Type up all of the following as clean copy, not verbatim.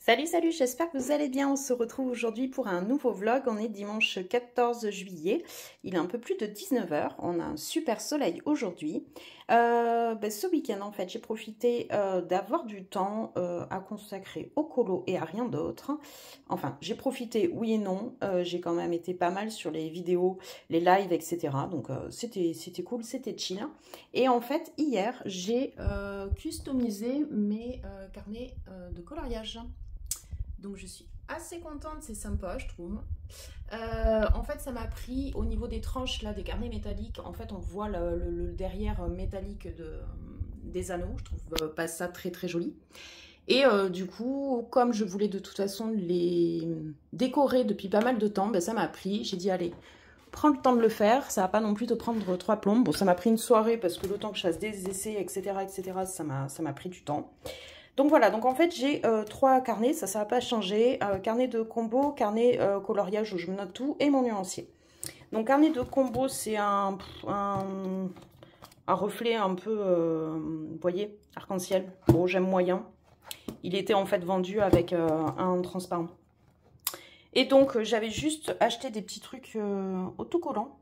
Salut, salut, j'espère que vous allez bien. On se retrouve aujourd'hui pour un nouveau vlog. On est dimanche 14 juillet. Il est un peu plus de 19 h. On a un super soleil aujourd'hui. Ce week-end, en fait, j'ai profité d'avoir du temps à consacrer au colo et à rien d'autre. Enfin, j'ai profité, oui et non. J'ai quand même été pas mal sur les vidéos, les lives, etc. Donc, c'était cool, c'était chill. Et en fait, hier, j'ai customisé mes carnets de coloriage. Donc je suis assez contente, c'est sympa je trouve. En fait ça m'a pris au niveau des tranches là, des carnets métalliques. En fait on voit le derrière métallique des anneaux. Je trouve pas ça très très joli. Et du coup comme je voulais de toute façon les décorer depuis pas mal de temps, ça m'a pris. J'ai dit allez, prends le temps de le faire, ça va pas non plus te prendre 3 plombes. Bon ça m'a pris une soirée parce que le temps que je fasse des essais etc ça m'a pris du temps. Donc voilà, donc en fait j'ai 3 carnets, ça va pas changer. Carnet de combo, carnet coloriage où je me note tout et mon nuancier. Donc carnet de combo c'est un reflet un peu, vous voyez, arc-en-ciel. Bon j'aime moyen. Il était en fait vendu avec un transparent. Et donc j'avais juste acheté des petits trucs autocollants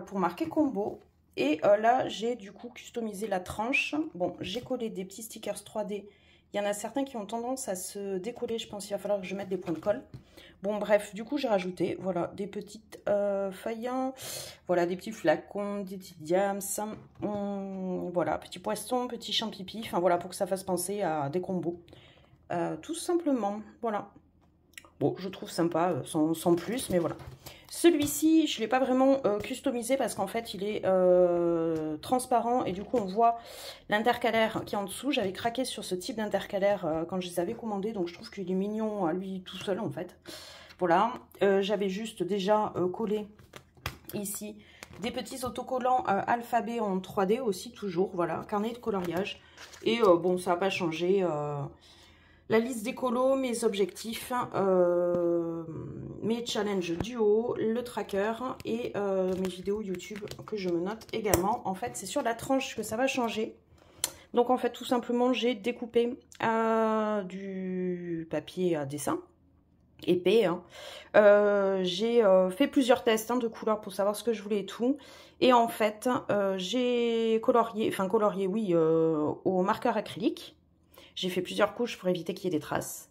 pour marquer combo. Et là, j'ai du coup customisé la tranche. Bon, j'ai collé des petits stickers 3D. Il y en a certains qui ont tendance à se décoller. Je pense qu'il va falloir que je mette des points de colle. Bon, bref, du coup, j'ai rajouté, voilà, des petites feuilles. Voilà, des petits flacons, des petits diams. Voilà, petits poissons, petits champipi. Enfin, voilà, pour que ça fasse penser à des combos. Tout simplement, voilà. Bon, je trouve sympa, sans plus, mais voilà. Celui-ci, je ne l'ai pas vraiment customisé parce qu'en fait, il est transparent et du coup, on voit l'intercalaire qui est en dessous. J'avais craqué sur ce type d'intercalaire quand je les avais commandés, donc je trouve qu'il est mignon à lui tout seul en fait. Voilà, j'avais juste déjà collé ici des petits autocollants alphabet en 3D aussi, toujours, voilà, carnet de coloriage. Et bon, ça n'a pas changé. La liste des colos, mes objectifs, mes challenges duo, le tracker et mes vidéos YouTube que je me note également. En fait, c'est sur la tranche que ça va changer. Donc, en fait, tout simplement, j'ai découpé du papier à dessin épais. Hein. J'ai fait plusieurs tests de couleurs pour savoir ce que je voulais et tout. Et en fait, j'ai colorié, oui, au marqueur acrylique. J'ai fait plusieurs couches pour éviter qu'il y ait des traces.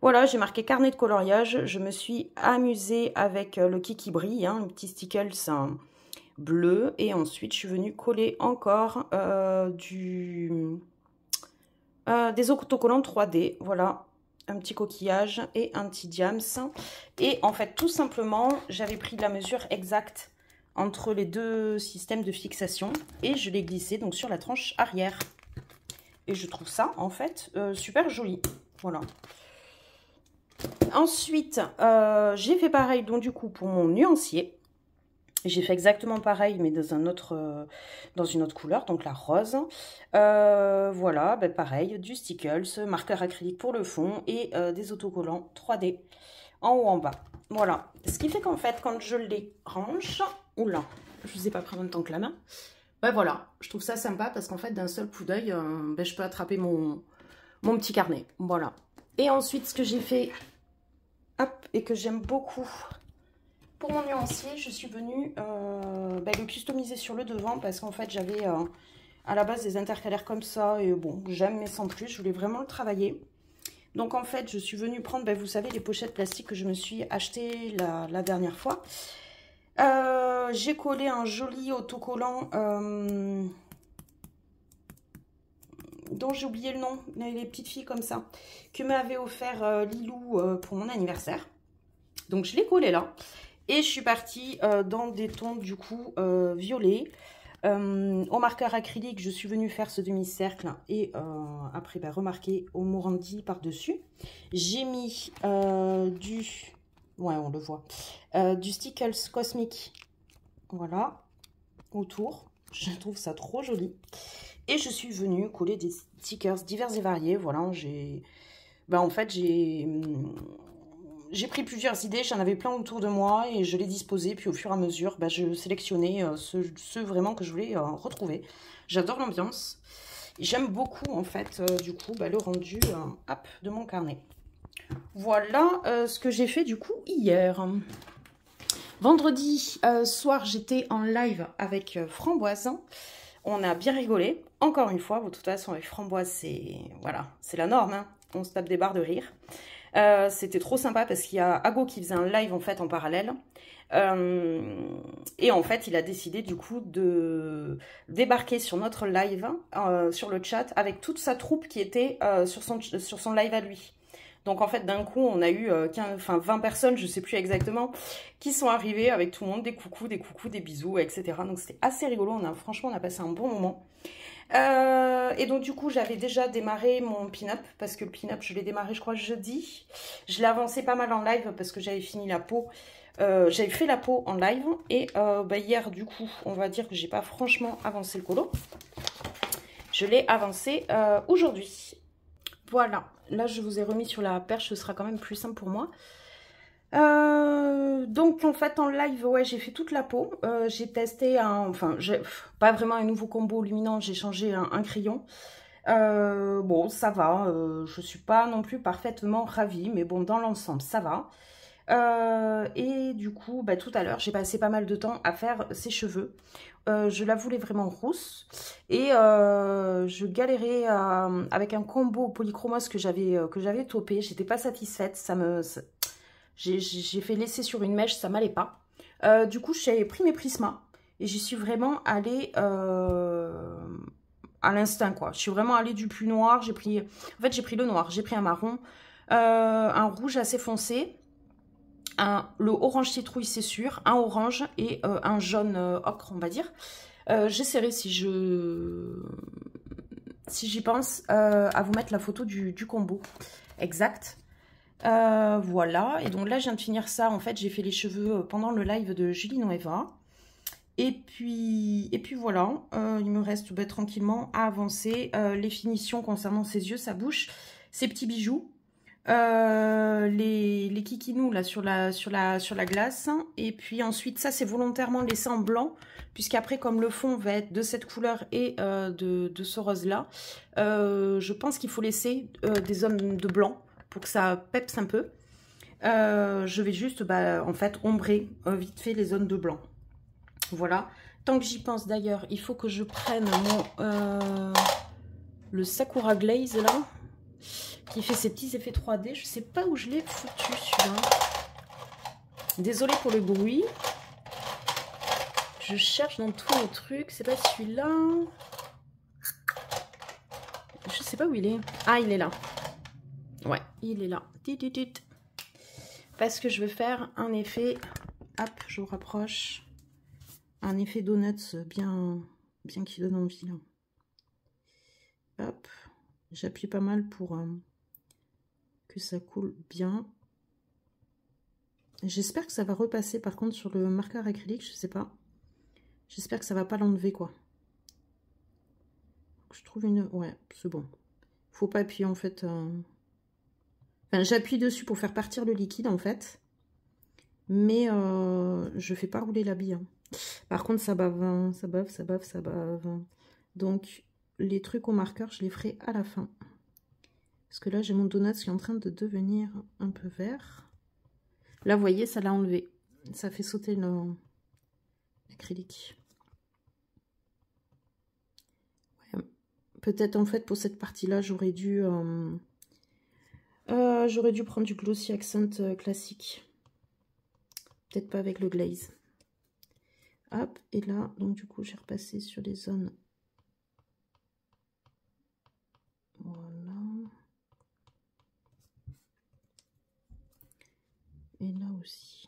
Voilà, j'ai marqué carnet de coloriage. Je me suis amusée avec le Kiki Brille, hein, un petit stickers bleu. Et ensuite, je suis venue coller encore des autocollants 3D. Voilà, un petit coquillage et un petit diams. Et en fait, tout simplement, j'avais pris la mesure exacte entre les deux systèmes de fixation. Et je l'ai glissé donc sur la tranche arrière. Et je trouve ça, en fait, super joli. Voilà. Ensuite, j'ai fait pareil, donc du coup, pour mon nuancier. J'ai fait exactement pareil, mais dans une autre couleur, donc la rose. Voilà, pareil, du stickers, marqueur acrylique pour le fond et des autocollants 3D en haut, en bas. Voilà. Ce qui fait qu'en fait, quand je les range... Oula, je ne vous ai pas pris en même temps que la main. Voilà, je trouve ça sympa parce qu'en fait, d'un seul coup d'œil, je peux attraper mon petit carnet. Voilà. Et ensuite, ce que j'ai fait, hop, et que j'aime beaucoup, pour mon nuancier, je suis venue le customiser sur le devant parce qu'en fait, j'avais à la base des intercalaires comme ça. Et bon, j'aime mais sans plus, je voulais vraiment le travailler. Donc en fait, je suis venue prendre, vous savez, les pochettes plastiques que je me suis achetées la dernière fois. J'ai collé un joli autocollant dont j'ai oublié le nom, les petites filles comme ça, que m'avait offert Lilou pour mon anniversaire. Donc je l'ai collé là. Et je suis partie dans des tons du coup violets. Au marqueur acrylique, je suis venue faire ce demi-cercle et après remarquer au Morandi par-dessus. J'ai mis du... Ouais, on le voit. Du stickers cosmique, voilà, autour. Je trouve ça trop joli. Et je suis venue coller des stickers divers et variés. Voilà, en fait, j'ai pris plusieurs idées. J'en avais plein autour de moi et je les disposais. Puis au fur et à mesure, je sélectionnais ceux vraiment que je voulais retrouver. J'adore l'ambiance. J'aime beaucoup, en fait, du coup, bah, le rendu hop, de mon carnet. Voilà ce que j'ai fait, du coup, hier. Vendredi soir, j'étais en live avec Framboise. On a bien rigolé. Encore une fois, de toute façon, avec Framboise, c'est voilà, c'est la norme. Hein. On se tape des barres de rire. C'était trop sympa parce qu'il y a Ago qui faisait un live en fait en parallèle. Et en fait, il a décidé du coup de débarquer sur notre live, sur le chat, avec toute sa troupe qui était sur son live à lui. Donc en fait, d'un coup, on a eu 20 personnes, je sais plus exactement, qui sont arrivées avec tout le monde, des coucous, des bisous, etc. Donc c'était assez rigolo, franchement, on a passé un bon moment. Et donc du coup, j'avais déjà démarré mon pin-up, parce que le pin-up, je l'ai démarré, je crois, jeudi. Je l'ai avancé pas mal en live, parce que j'avais fini la peau. J'avais fait la peau en live, et hier, du coup, on va dire que j'ai pas franchement avancé le colo. Je l'ai avancé aujourd'hui. Voilà, là je vous ai remis sur la perche, ce sera quand même plus simple pour moi. Donc en fait en live, ouais, j'ai fait toute la peau. J'ai testé pas vraiment un nouveau combo luminant, j'ai changé un crayon. Bon, ça va, je suis pas non plus parfaitement ravie, mais bon, dans l'ensemble, ça va. Et du coup, bah, tout à l'heure, j'ai passé pas mal de temps à faire ses cheveux. Je la voulais vraiment rousse et je galérais avec un combo polychromos que j'avais topé. J'étais pas satisfaite, j'ai fait laisser sur une mèche, ça m'allait pas. Du coup, j'ai pris mes Prisma et j'y suis vraiment allée à l'instinct, quoi. Je suis vraiment allée du plus noir. J'ai pris le noir, j'ai pris un marron, un rouge assez foncé. Le orange citrouille, c'est sûr, un orange et un jaune ocre, on va dire. J'essaierai, si j'y pense, à vous mettre la photo du combo exact. Voilà, et donc là, je viens de finir ça. En fait, j'ai fait les cheveux pendant le live de Julie Noeva. Et puis voilà, il me reste tranquillement à avancer les finitions concernant ses yeux, sa bouche, ses petits bijoux. Les kikinous là sur la glace, et puis ensuite ça c'est volontairement laissé en blanc puisqu'après comme le fond va être de cette couleur et de ce rose là, je pense qu'il faut laisser des zones de blanc pour que ça peps un peu. Je vais juste en fait ombrer vite fait les zones de blanc. Voilà, tant que j'y pense d'ailleurs, il faut que je prenne le Sakura Glaze là qui fait ses petits effets 3D. Je sais pas où je l'ai foutu celui-là. Désolée pour le bruit. Je cherche dans tous les trucs. C'est pas celui-là. Je sais pas où il est. Ah, il est là. Ouais, il est là. Parce que je veux faire un effet. Hop, je vous rapproche. Un effet donuts bien qui donne envie là. Hop. J'appuie pas mal pour que ça coule bien. J'espère que ça va repasser par contre sur le marqueur acrylique, je sais pas. J'espère que ça va pas l'enlever quoi. Je trouve une... Ouais, c'est bon. Faut pas appuyer en fait. Enfin, j'appuie dessus pour faire partir le liquide en fait. Mais je fais pas rouler la bille. Hein. Par contre ça bave, hein. Ça bave. Donc les trucs au marqueur, je les ferai à la fin. Parce que là, j'ai mon donut qui est en train de devenir un peu vert. Là, vous voyez, ça l'a enlevé. Ça fait sauter l'acrylique. Ouais. Peut-être, en fait, pour cette partie-là, j'aurais dû prendre du Glossy Accent classique. Peut-être pas avec le glaze. Hop, et là, donc du coup, j'ai repassé sur les zones. Voilà. Et là aussi.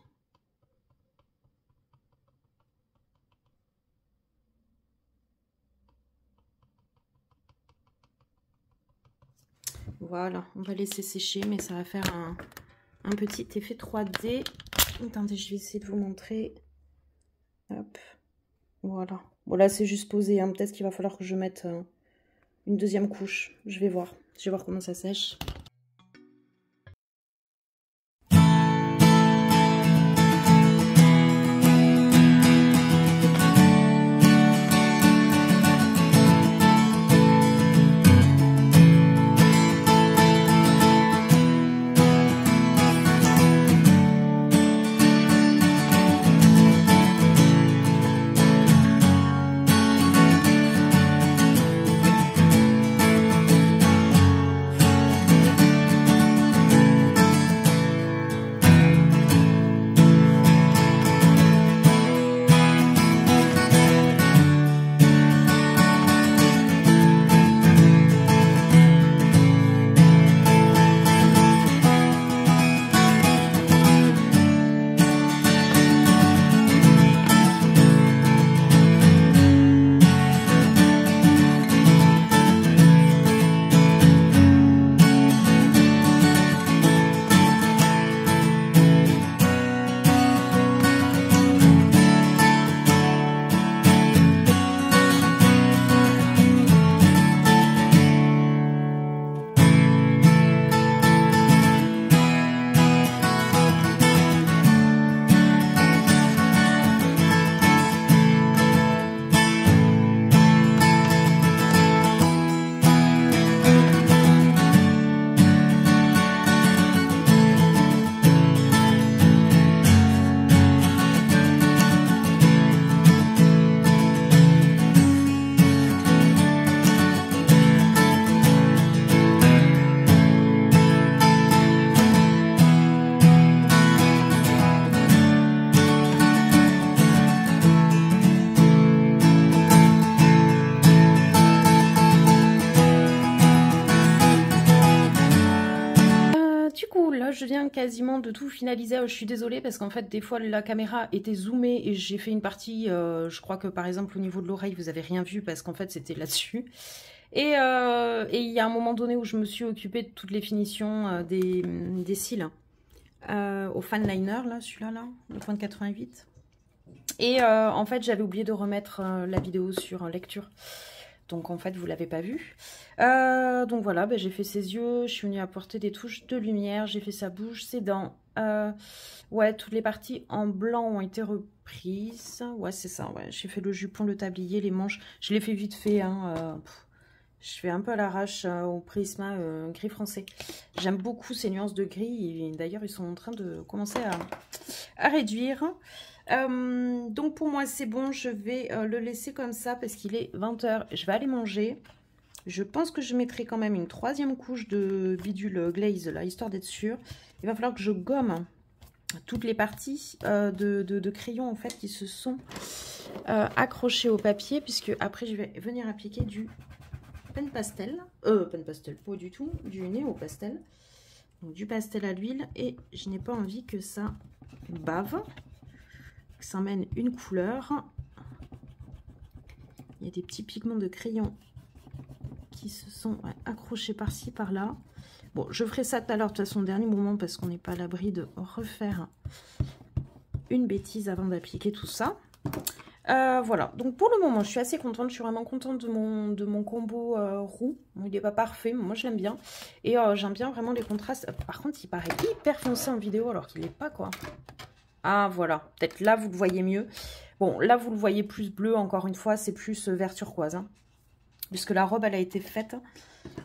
Voilà, on va laisser sécher, mais ça va faire un petit effet 3D. Attendez, je vais essayer de vous montrer. Hop, voilà. Bon, là, c'est juste posé. Hein. Peut-être qu'il va falloir que je mette une deuxième couche. Je vais voir. Je vais voir comment ça sèche. je viens quasiment de tout finaliser. Je suis désolée parce qu'en fait, des fois, la caméra était zoomée et j'ai fait une partie, je crois que par exemple, au niveau de l'oreille, vous avez rien vu parce qu'en fait, c'était là-dessus. Et il y a un moment donné où je me suis occupée de toutes les finitions des cils au fan liner, là, celui-là, là, le point de 88. Et en fait, j'avais oublié de remettre la vidéo sur lecture. Donc, en fait, vous ne l'avez pas vu. Donc, voilà, ben, j'ai fait ses yeux. Je suis venue apporter des touches de lumière. J'ai fait sa bouche, ses dents. Ouais, toutes les parties en blanc ont été reprises. Ouais, c'est ça. Ouais. J'ai fait le jupon, le tablier, les manches. Je l'ai fait vite fait. Hein, je fais un peu à l'arrache au Prisma gris français. J'aime beaucoup ces nuances de gris. D'ailleurs, ils sont en train de commencer à réduire. Donc pour moi c'est bon, je vais le laisser comme ça parce qu'il est 20 h. Je vais aller manger. Je pense que je mettrai quand même une 3e couche de bidule glaze là, histoire d'être sûre. Il va falloir que je gomme toutes les parties de crayons en fait qui se sont accrochées au papier, puisque après je vais venir appliquer du pen pastel. Pen pastel, pas du tout, du néo pastel. Donc du pastel à l'huile, et je n'ai pas envie que ça bave. Que ça emmène une couleur. Il y a des petits pigments de crayon qui se sont accrochés par-ci, par-là. Bon, je ferai ça tout à l'heure, de toute façon, au dernier moment, parce qu'on n'est pas à l'abri de refaire une bêtise avant d'appliquer tout ça. Voilà, donc pour le moment, je suis assez contente. Je suis vraiment contente de mon combo roux. Bon, il n'est pas parfait, mais moi, je l'aime bien. Et j'aime bien vraiment les contrastes. Par contre, il paraît hyper foncé en vidéo, alors qu'il n'est pas, quoi. Ah, voilà. Peut-être là, vous le voyez mieux. Bon, là, vous le voyez plus bleu. Encore une fois, c'est plus vert turquoise. Hein, puisque la robe, elle a été faite,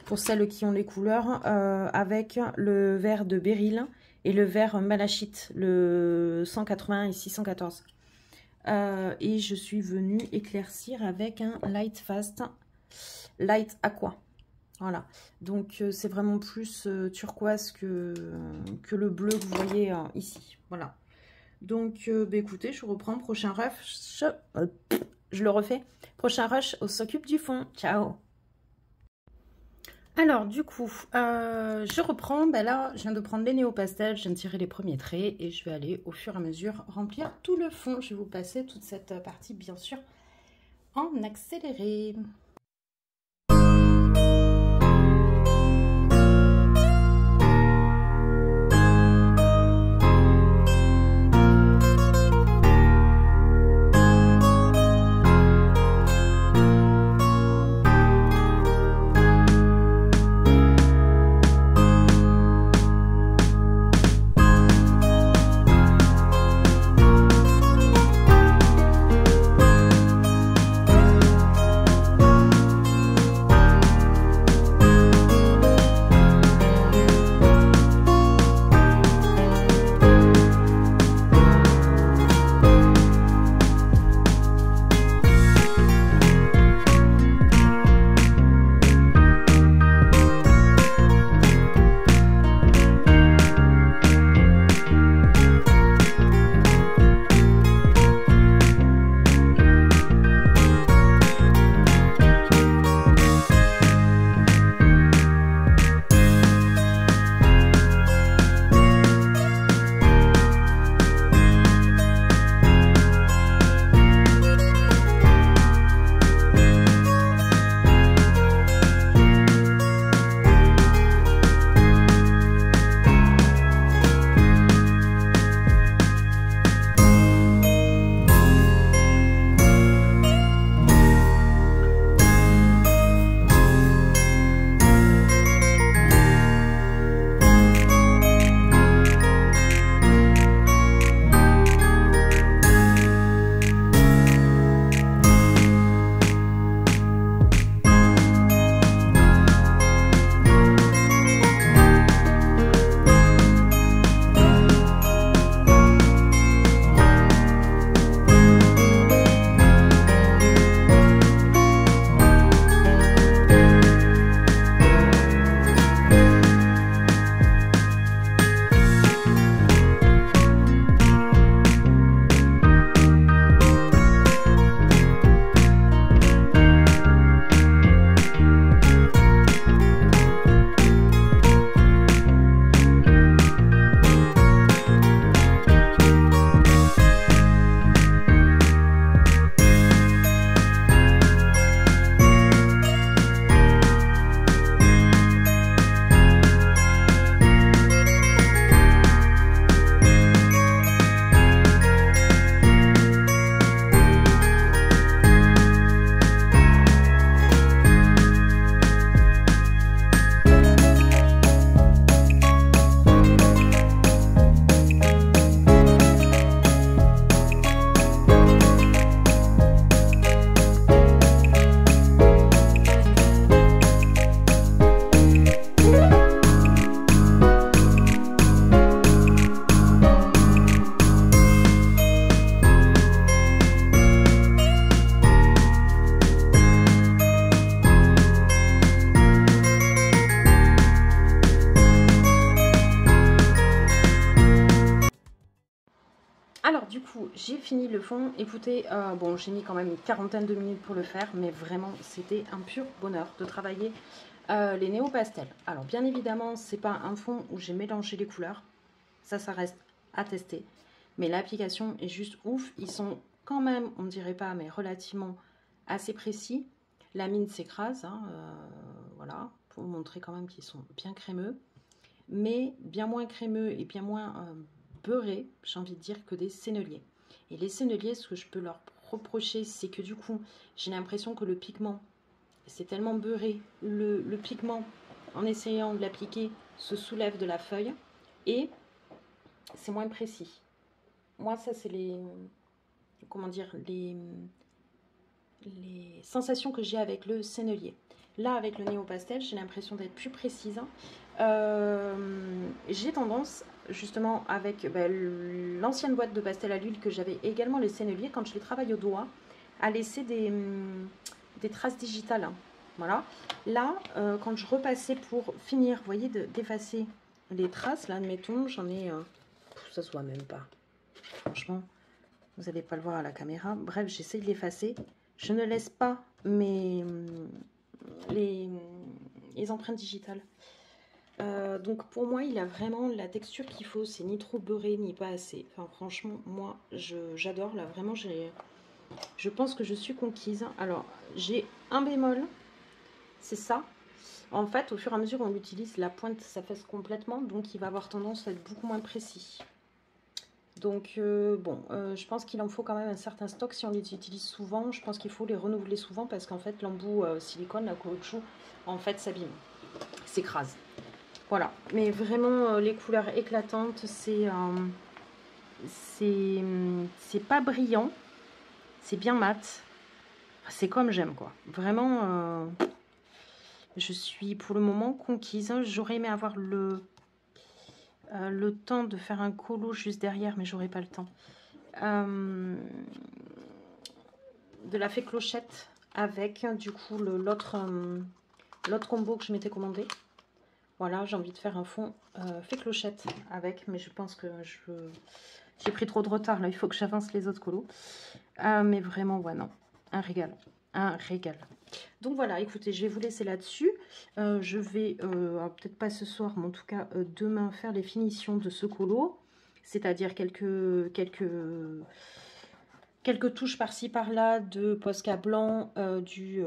pour celles qui ont les couleurs, avec le vert de Beryl et le vert malachite, le 180 et 614. Et je suis venue éclaircir avec un Light Fast, Light Aqua. Voilà. Donc, c'est vraiment plus turquoise que le bleu que vous voyez ici. Voilà. Donc, bah, écoutez, je reprends. Prochain rush, je le refais. Prochain rush, on s'occupe du fond. Ciao. Alors, du coup, je reprends. Ben là, je viens de prendre les néo-pastels, je viens de tirer les premiers traits et je vais aller au fur et à mesure remplir tout le fond. Je vais vous passer toute cette partie, bien sûr, en accéléré. j'ai fini le fond. Écoutez, bon, j'ai mis quand même une quarantaine de minutes pour le faire, mais vraiment, c'était un pur bonheur de travailler les néo-pastels. Alors, bien évidemment, c'est pas un fond où j'ai mélangé les couleurs. Ça reste à tester. Mais l'application est juste ouf. Ils sont quand même, on ne dirait pas, mais relativement assez précis. La mine s'écrase, hein, voilà, pour vous montrer quand même qu'ils sont bien crémeux. Mais bien moins crémeux et bien moins beurrés, j'ai envie de dire, que des senneliers. Et les senneliers, ce que je peux leur reprocher, c'est que du coup, j'ai l'impression que le pigment, c'est tellement beurré, le pigment, en essayant de l'appliquer, se soulève de la feuille et c'est moins précis. Moi, ça, c'est les, comment dire, les sensations que j'ai avec le sennelier. Là, avec le néo-pastel, j'ai l'impression d'être plus précise. J'ai tendance, justement, avec l'ancienne boîte de pastel à l'huile que j'avais également les senneliers, quand je les travaille au doigt, à laisser des traces digitales. Voilà. Là, quand je repassais pour finir, vous voyez, d'effacer les traces, là, admettons, j'en ai... ça se voit même pas. Franchement, vous n'allez pas le voir à la caméra. Bref, j'essaie de l'effacer. Je ne laisse pas les empreintes digitales. Donc pour moi, il a vraiment la texture qu'il faut. C'est ni trop beurré, ni pas assez. Enfin, franchement, moi, j'adore. Là, vraiment, je pense que je suis conquise. Alors, j'ai un bémol. C'est ça. En fait, au fur et à mesure, on l'utilise, la pointe s'affaisse complètement. Donc, il va avoir tendance à être beaucoup moins précis. Donc, je pense qu'il en faut quand même un certain stock si on les utilise souvent. Je pense qu'il faut les renouveler souvent parce qu'en fait, l'embout silicone, la caoutchouc, en fait, s'abîme, s'écrase. Voilà. Mais vraiment, les couleurs éclatantes, c'est pas brillant. C'est bien mat. C'est comme j'aime, quoi. Vraiment, je suis pour le moment conquise. J'aurais aimé avoir le temps de faire un colo juste derrière, mais j'aurais pas le temps. De la fée clochette avec du coup l'autre combo que je m'étais commandé. Voilà, j'ai envie de faire un fond fée clochette avec, mais je pense que j'ai pris trop de retard là, il faut que j'avance les autres colos. Mais vraiment, ouais, non, un régal, un régal. Donc voilà, écoutez, je vais vous laisser là-dessus. Je vais, peut-être pas ce soir, mais en tout cas demain, faire les finitions de ce colo. C'est-à-dire quelques touches par-ci par-là de Posca blanc, du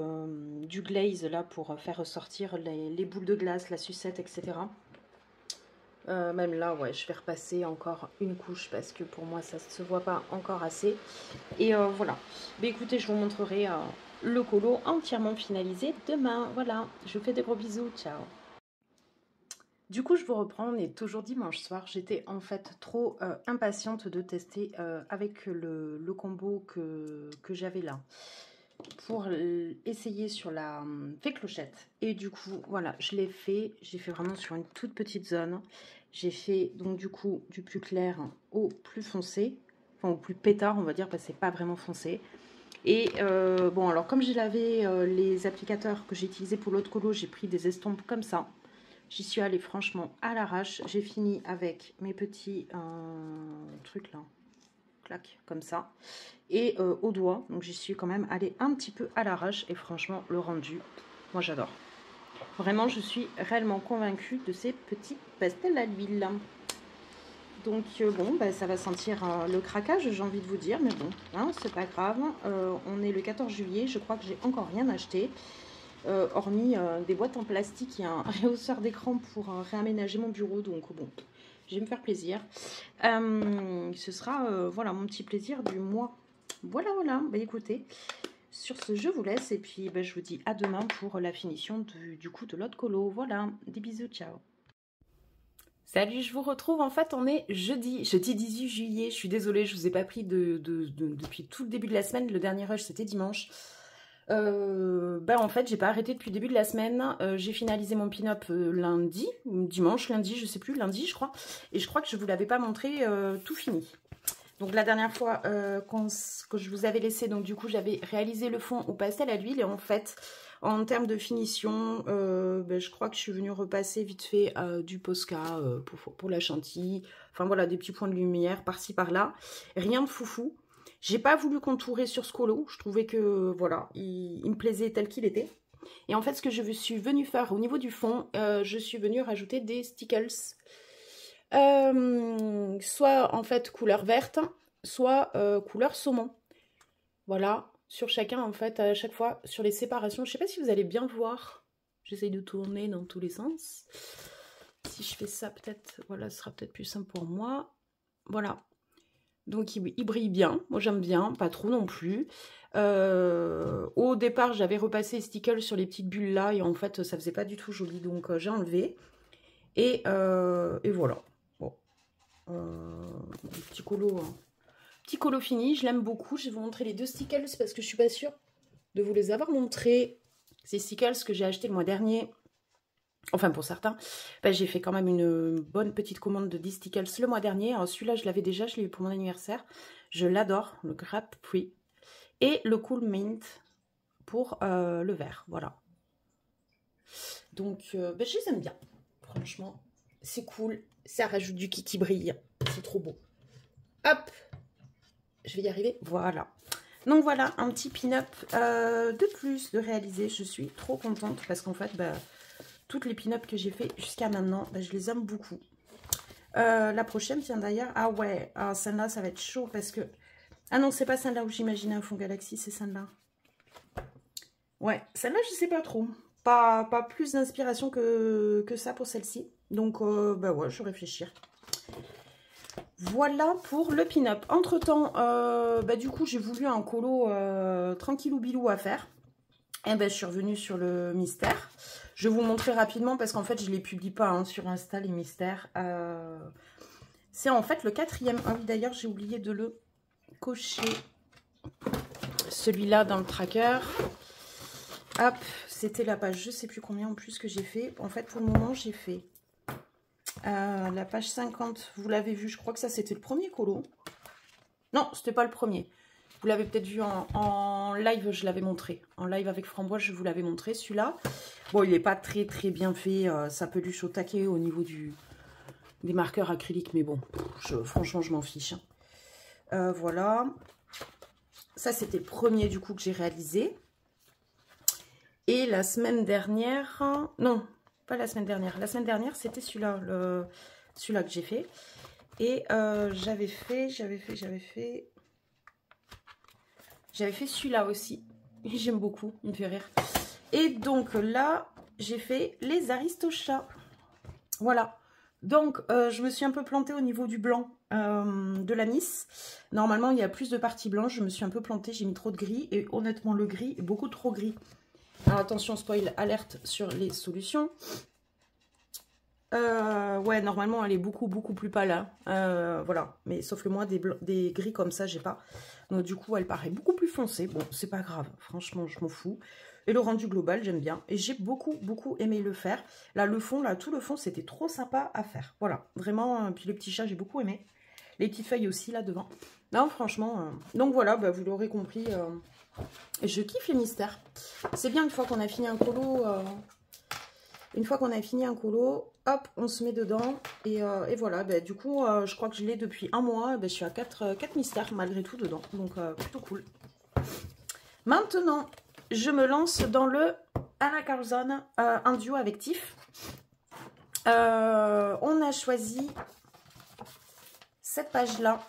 glaze là pour faire ressortir les boules de glace, la sucette, etc. Même là, ouais, je vais repasser encore une couche parce que pour moi, ça ne se voit pas encore assez. Et voilà. Mais écoutez, je vous montrerai le colo entièrement finalisé demain. Voilà, je vous fais des gros bisous. Ciao. Du coup, je vous reprends, on est toujours dimanche soir. J'étais en fait trop impatiente de tester avec le combo que j'avais là pour essayer sur la fée clochette. Et du coup, voilà, je l'ai fait. J'ai fait vraiment sur une toute petite zone. J'ai fait donc du coup du plus clair au plus foncé. Enfin, au plus pétard, on va dire, parce que c'est pas vraiment foncé. Et bon, alors comme j'ai lavé les applicateurs que j'ai utilisés pour l'autre colo, j'ai pris des estompes comme ça. J'y suis allée franchement à l'arrache. J'ai fini avec mes petits trucs là, clac, comme ça. Et au doigt, donc j'y suis quand même allée un petit peu à l'arrache. Et franchement, le rendu, moi j'adore. Vraiment, je suis réellement convaincue de ces petits pastels à l'huile. Donc bon, bah, ça va sentir le craquage, j'ai envie de vous dire. Mais bon, hein, c'est pas grave. On est le 14 juillet, je crois que j'ai encore rien acheté. Hormis des boîtes en plastique, il y a un rehausseur d'écran pour réaménager mon bureau, donc bon, je vais me faire plaisir. Ce sera voilà mon petit plaisir du mois. Voilà, bah écoutez, sur ce je vous laisse et puis bah, je vous dis à demain pour la finition du coup de l'autre colo. Voilà, des bisous, ciao. Salut, je vous retrouve, en fait on est jeudi 18 juillet, je suis désolée, je vous ai pas pris depuis tout le début de la semaine, le dernier rush c'était dimanche. En fait j'ai pas arrêté depuis le début de la semaine. J'ai finalisé mon pin-up lundi, dimanche, lundi, je sais plus, lundi je crois, et je crois que je vous l'avais pas montré tout fini. Donc la dernière fois que je vous avais laissé, donc du coup j'avais réalisé le fond au pastel à l'huile. Et en fait, en termes de finition, je crois que je suis venue repasser vite fait du Posca pour la chantilly. Enfin voilà, des petits points de lumière par-ci par-là. Rien de foufou. J'ai pas voulu contourer sur ce colo. Je trouvais que voilà, il me plaisait tel qu'il était. Et en fait, ce que je suis venue faire au niveau du fond, je suis venue rajouter des stickles. Soit en fait couleur verte, soit couleur saumon. Voilà, sur chacun en fait, à chaque fois, sur les séparations. Je sais pas si vous allez bien voir. J'essaye de tourner dans tous les sens. Si je fais ça, peut-être, voilà, ce sera peut-être plus simple pour moi. Voilà. Donc il brille bien, moi j'aime bien, pas trop non plus. Au départ j'avais repassé stickles sur les petites bulles là et en fait ça faisait pas du tout joli, donc j'ai enlevé. Et voilà. Bon. Petit colo, hein. Petit colo fini, je l'aime beaucoup. Je vais vous montrer les deux stickles parce que je suis pas sûre de vous les avoir montrés. Ces stickles que j'ai acheté le mois dernier. Enfin, pour certains, j'ai fait quand même une bonne petite commande de 10 stickles le mois dernier. Celui-là, je l'avais déjà, je l'ai eu pour mon anniversaire. Je l'adore, le Grape Fruit. Et le Cool Mint pour le vert, voilà. Donc, je les aime bien. Franchement, c'est cool. Ça rajoute du kiki brille. C'est trop beau. Hop, je vais y arriver. Voilà. Donc voilà, un petit pin-up de plus de réaliser. Je suis trop contente parce qu'en fait, toutes les pin-up que j'ai fait jusqu'à maintenant, je les aime beaucoup. La prochaine, tiens d'ailleurs, ah ouais, celle-là, ça va être chaud parce que... Ah non, c'est pas celle-là où j'imaginais un fond Galaxy, c'est celle-là. Ouais, celle-là, je sais pas trop. Pas plus d'inspiration que ça pour celle-ci. Donc, ouais, je vais réfléchir. Voilà pour le pin-up. Entre-temps, du coup, j'ai voulu un colo tranquillou bilou à faire. Et je suis revenue sur le mystère. Je vais vous montrer rapidement parce qu'en fait, je ne les publie pas sur Insta, les mystères. C'est en fait le 4e. Ah oui, d'ailleurs, j'ai oublié de le cocher. Celui-là dans le tracker. Hop, c'était la page, je ne sais plus combien en plus que j'ai fait. En fait, pour le moment, j'ai fait la page 50. Vous l'avez vu, je crois que ça, c'était le premier colo. Non, c'était pas le premier. Vous l'avez peut-être vu en live, je l'avais montré. En live avec Framboise, je vous l'avais montré, celui-là. Bon, il n'est pas très bien fait. Ça peluche au taquet au niveau des marqueurs acryliques. Mais bon, franchement, je m'en fiche. Voilà. Ça, c'était le premier, du coup, que j'ai réalisé. Et la semaine dernière... Non, pas la semaine dernière. La semaine dernière, c'était celui-là. Celui-là que j'ai fait. Et j'avais fait celui-là aussi. J'aime beaucoup, il me fait rire. Et donc là, j'ai fait les Aristochats. Voilà. Donc, je me suis un peu plantée au niveau du blanc de l'anis. Normalement, il y a plus de parties blanches. Je me suis un peu plantée, j'ai mis trop de gris. Et honnêtement, le gris est beaucoup trop gris. Alors attention, spoil, alerte sur les solutions. Ouais, normalement, elle est beaucoup plus pâle. Hein. Voilà. Mais sauf que moi, des gris comme ça, j'ai pas. Donc du coup, elle paraît beaucoup plus foncée. Bon, c'est pas grave. Franchement, je m'en fous. Et le rendu global, j'aime bien. Et j'ai beaucoup aimé le faire. Là, le fond, là, tout le fond, c'était trop sympa à faire. Voilà. Vraiment. Puis le petit chat, j'ai beaucoup aimé. Les petites feuilles aussi, là, devant. Non, franchement. Donc voilà, vous l'aurez compris. Je kiffe les mystères. C'est bien une fois qu'on a fini un colo... Une fois qu'on a fini un colo, hop, on se met dedans. Et voilà, du coup, je crois que je l'ai depuis un mois. Je suis à 4 mystères malgré tout dedans. Donc, plutôt cool. Maintenant, je me lance dans le Anna Carlson, un duo avec Tiff. On a choisi cette page-là.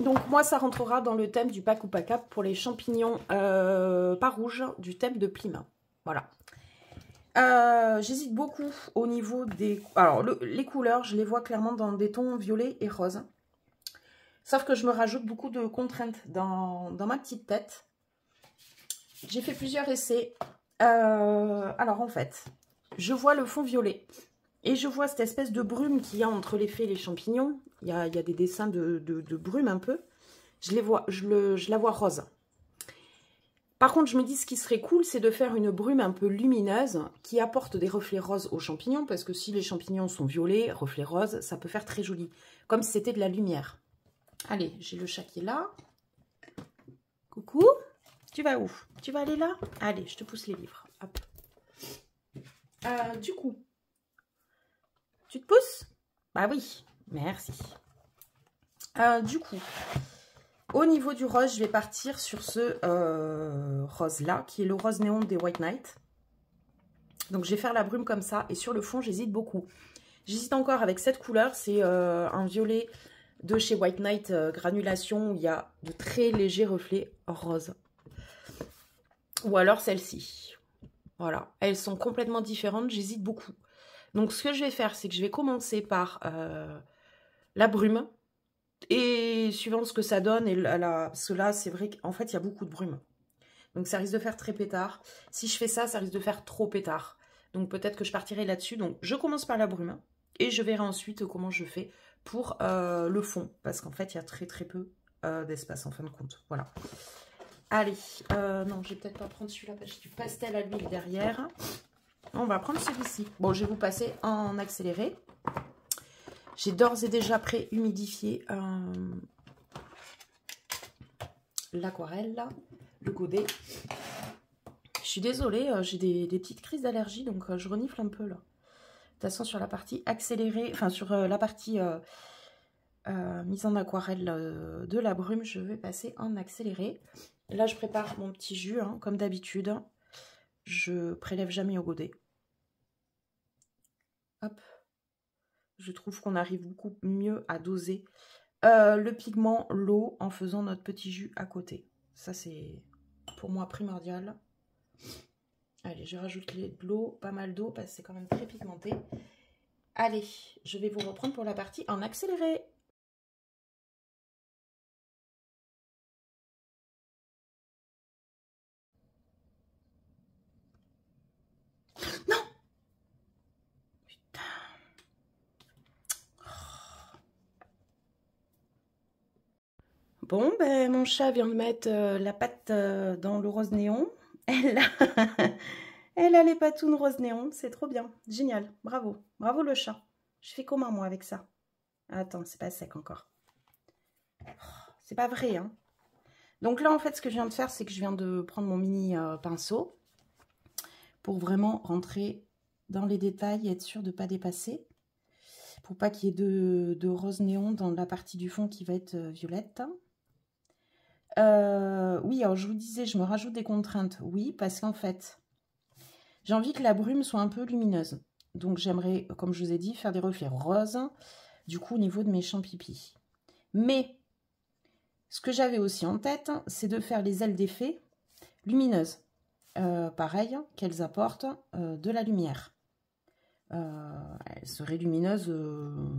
Donc, moi, ça rentrera dans le thème du pack ou pack up pour les champignons pas rouges du thème de Plima. Voilà. J'hésite beaucoup au niveau des... Alors, les couleurs, je les vois clairement dans des tons violets et roses. Sauf que je me rajoute beaucoup de contraintes dans ma petite tête. J'ai fait plusieurs essais. Alors, en fait, je vois le fond violet. Et je vois cette espèce de brume qu'il y a entre les fées et les champignons. Il y a des dessins de brume un peu. Je la vois rose. Par contre, je me dis ce qui serait cool, c'est de faire une brume un peu lumineuse qui apporte des reflets roses aux champignons. Parce que si les champignons sont violets, reflets roses, ça peut faire très joli. Comme si c'était de la lumière. Allez, j'ai le chat qui est là. Coucou. Tu vas où? Tu vas aller là? Allez, je te pousse les livres. Hop. Du coup, tu te pousses? Bah oui, merci. Du coup, au niveau du rose, je vais partir sur ce rose-là, qui est le rose néon des White Night. Donc, je vais faire la brume comme ça. Et sur le fond, j'hésite beaucoup. J'hésite encore avec cette couleur. C'est un violet de chez White Night Granulation, où il y a de très légers reflets rose. Ou alors celle-ci. Voilà, elles sont complètement différentes, j'hésite beaucoup. Donc ce que je vais faire, c'est que je vais commencer par la brume. Et suivant ce que ça donne, parce que là, c'est vrai qu'en fait, il y a beaucoup de brume. Donc ça risque de faire très pétard. Si je fais ça, ça risque de faire trop pétard. Donc peut-être que je partirai là-dessus. Donc je commence par la brume. Et je verrai ensuite comment je fais pour le fond. Parce qu'en fait, il y a très très peu d'espace en fin de compte. Voilà. Allez, non, je vais peut-être pas prendre celui-là parce que j'ai du pastel à l'huile derrière. On va prendre celui-ci. Bon, je vais vous passer en accéléré. J'ai d'ores et déjà pré-humidifié l'aquarelle, le godet. Je suis désolée, j'ai des petites crises d'allergie, donc je renifle un peu là. De toute façon, sur la partie accélérée, enfin sur la partie mise en aquarelle de la brume, je vais passer en accéléré. Là, je prépare mon petit jus, hein, comme d'habitude. Je prélève jamais au godet. Hop. Je trouve qu'on arrive beaucoup mieux à doser le pigment, l'eau, en faisant notre petit jus à côté. Ça, c'est pour moi primordial. Allez, je rajoute de l'eau, pas mal d'eau, parce que c'est quand même très pigmenté. Allez, je vais vous reprendre pour la partie en accéléré. Non! Putain. Bon, ben, mon chat vient de mettre la pâte dans le rose néon. Elle a les patounes rose néon. C'est trop bien. Génial. Bravo. Bravo le chat. Je fais comment, moi, avec ça? Attends, c'est pas sec encore. C'est pas vrai, hein. Donc là, en fait, ce que je viens de faire, c'est que je viens de prendre mon mini pinceau pour vraiment rentrer dans les détails et être sûr de ne pas dépasser. Pour pas qu'il y ait de rose néon dans la partie du fond qui va être violette. Oui, alors je vous disais, je me rajoute des contraintes. Oui, parce qu'en fait, j'ai envie que la brume soit un peu lumineuse. Donc j'aimerais, comme je vous ai dit, faire des reflets roses, du coup, au niveau de mes champs pipi. Mais, ce que j'avais aussi en tête, c'est de faire les ailes d'effet lumineuses. Pareil, qu'elles apportent de la lumière. Elle serait lumineuse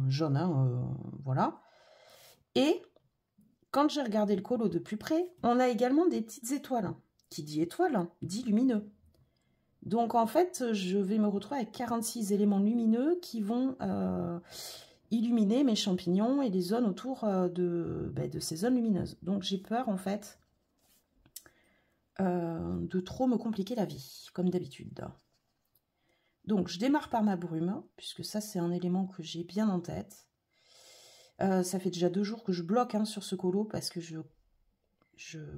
jaune, hein, voilà. Et quand j'ai regardé le colo de plus près, on a également des petites étoiles. Qui dit étoile, dit lumineux. Donc en fait, je vais me retrouver avec 46 éléments lumineux qui vont illuminer mes champignons et les zones autour de ces zones lumineuses. Donc j'ai peur en fait de trop me compliquer la vie, comme d'habitude. Donc, je démarre par ma brume, puisque ça, c'est un élément que j'ai bien en tête. Ça fait déjà 2 jours que je bloque hein, sur ce colo, parce que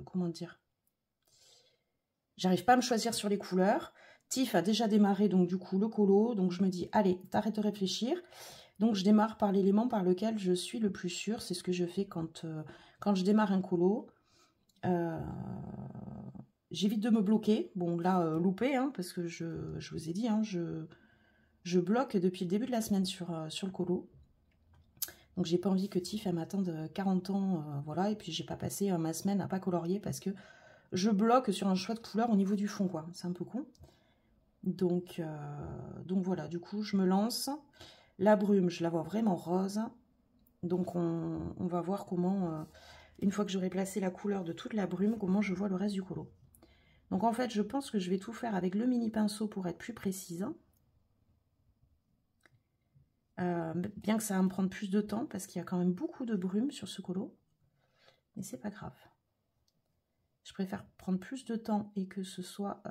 comment dire, j'arrive pas à me choisir sur les couleurs. Tiff a déjà démarré, donc du coup, le colo. Donc, je me dis, allez, t'arrêtes de réfléchir. Donc, je démarre par l'élément par lequel je suis le plus sûre. C'est ce que je fais quand je démarre un colo. J'évite de me bloquer. Bon, là, loupé, hein, parce que je vous ai dit, hein, je bloque depuis le début de la semaine sur le colo. Donc, j'ai pas envie que Tiff m'attende 40 ans, voilà. Et puis, j'ai pas passé ma semaine à pas colorier parce que je bloque sur un choix de couleur au niveau du fond, quoi. C'est un peu con. Donc voilà, du coup, je me lance. La brume, je la vois vraiment rose. Donc, on va voir comment, une fois que j'aurai placé la couleur de toute la brume, comment je vois le reste du colo. Donc en fait, je pense que je vais tout faire avec le mini pinceau pour être plus précise. Bien que ça va me prendre plus de temps parce qu'il y a quand même beaucoup de brume sur ce colo. Mais c'est pas grave. Je préfère prendre plus de temps et que ce soit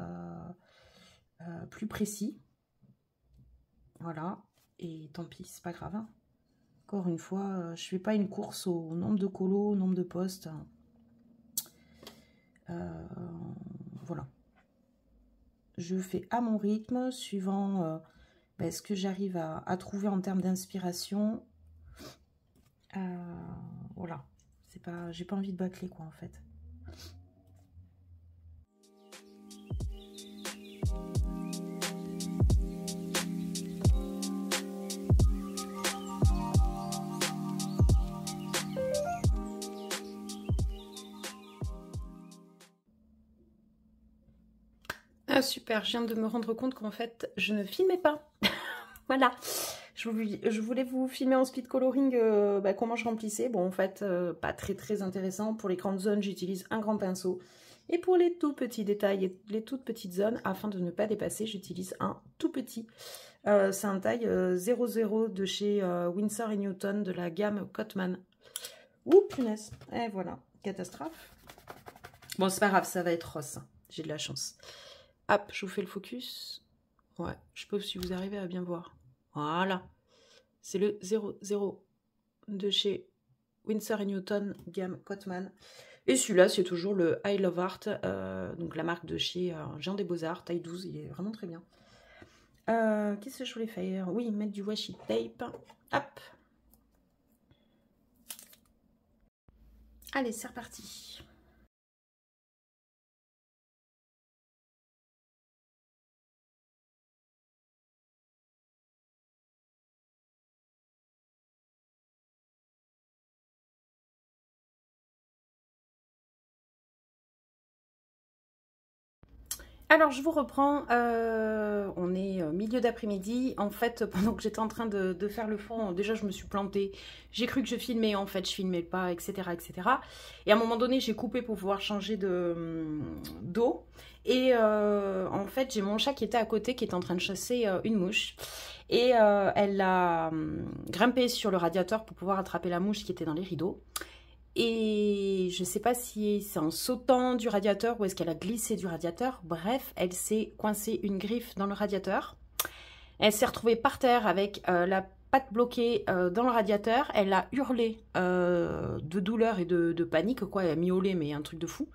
plus précis. Voilà. Et tant pis, c'est pas grave. Hein. Encore une fois, je fais pas une course au nombre de colos, au nombre de postes. Voilà. Je fais à mon rythme, suivant ce que j'arrive à trouver en termes d'inspiration. Voilà. C'est pas, j'ai pas envie de bâcler, quoi, en fait. Ah super, je viens de me rendre compte qu'en fait, je ne filmais pas. Voilà. Je voulais vous filmer en speed coloring comment je remplissais. Bon, en fait, pas très intéressant. Pour les grandes zones, j'utilise un grand pinceau. Et pour les tout petits détails et les toutes petites zones, afin de ne pas dépasser, j'utilise un tout petit. C'est un taille 00 de chez Winsor & Newton de la gamme Cotman. Ouh, punaise. Et voilà, catastrophe. Bon, c'est pas grave, ça va être rose. J'ai de la chance. Hop, je vous fais le focus. Ouais, je sais pas si vous arrivez à bien voir. Voilà. C'est le 00 de chez Winsor & Newton, gamme Cotman. Et celui-là, c'est toujours le I Love Art, donc la marque de chez Jean des Beaux-Arts, taille 12. Il est vraiment très bien. Qu'est-ce que je voulais faire? Oui, mettre du washi tape. Hop. Allez, c'est reparti. Alors, je vous reprends. On est milieu d'après-midi. En fait, pendant que j'étais en train de faire le fond, déjà, je me suis plantée. J'ai cru que je filmais. En fait, je filmais pas, etc., etc. Et à un moment donné, j'ai coupé pour pouvoir changer d'eau. Et en fait, j'ai mon chat qui était à côté, qui était en train de chasser une mouche. Et elle a grimpé sur le radiateur pour pouvoir attraper la mouche qui était dans les rideaux. Et je ne sais pas si c'est en sautant du radiateur ou est-ce qu'elle a glissé du radiateur. Bref, elle s'est coincée une griffe dans le radiateur. Elle s'est retrouvée par terre avec la patte bloquée dans le radiateur. Elle a hurlé de douleur et de panique, quoi. Elle a miaulé, mais un truc de fou.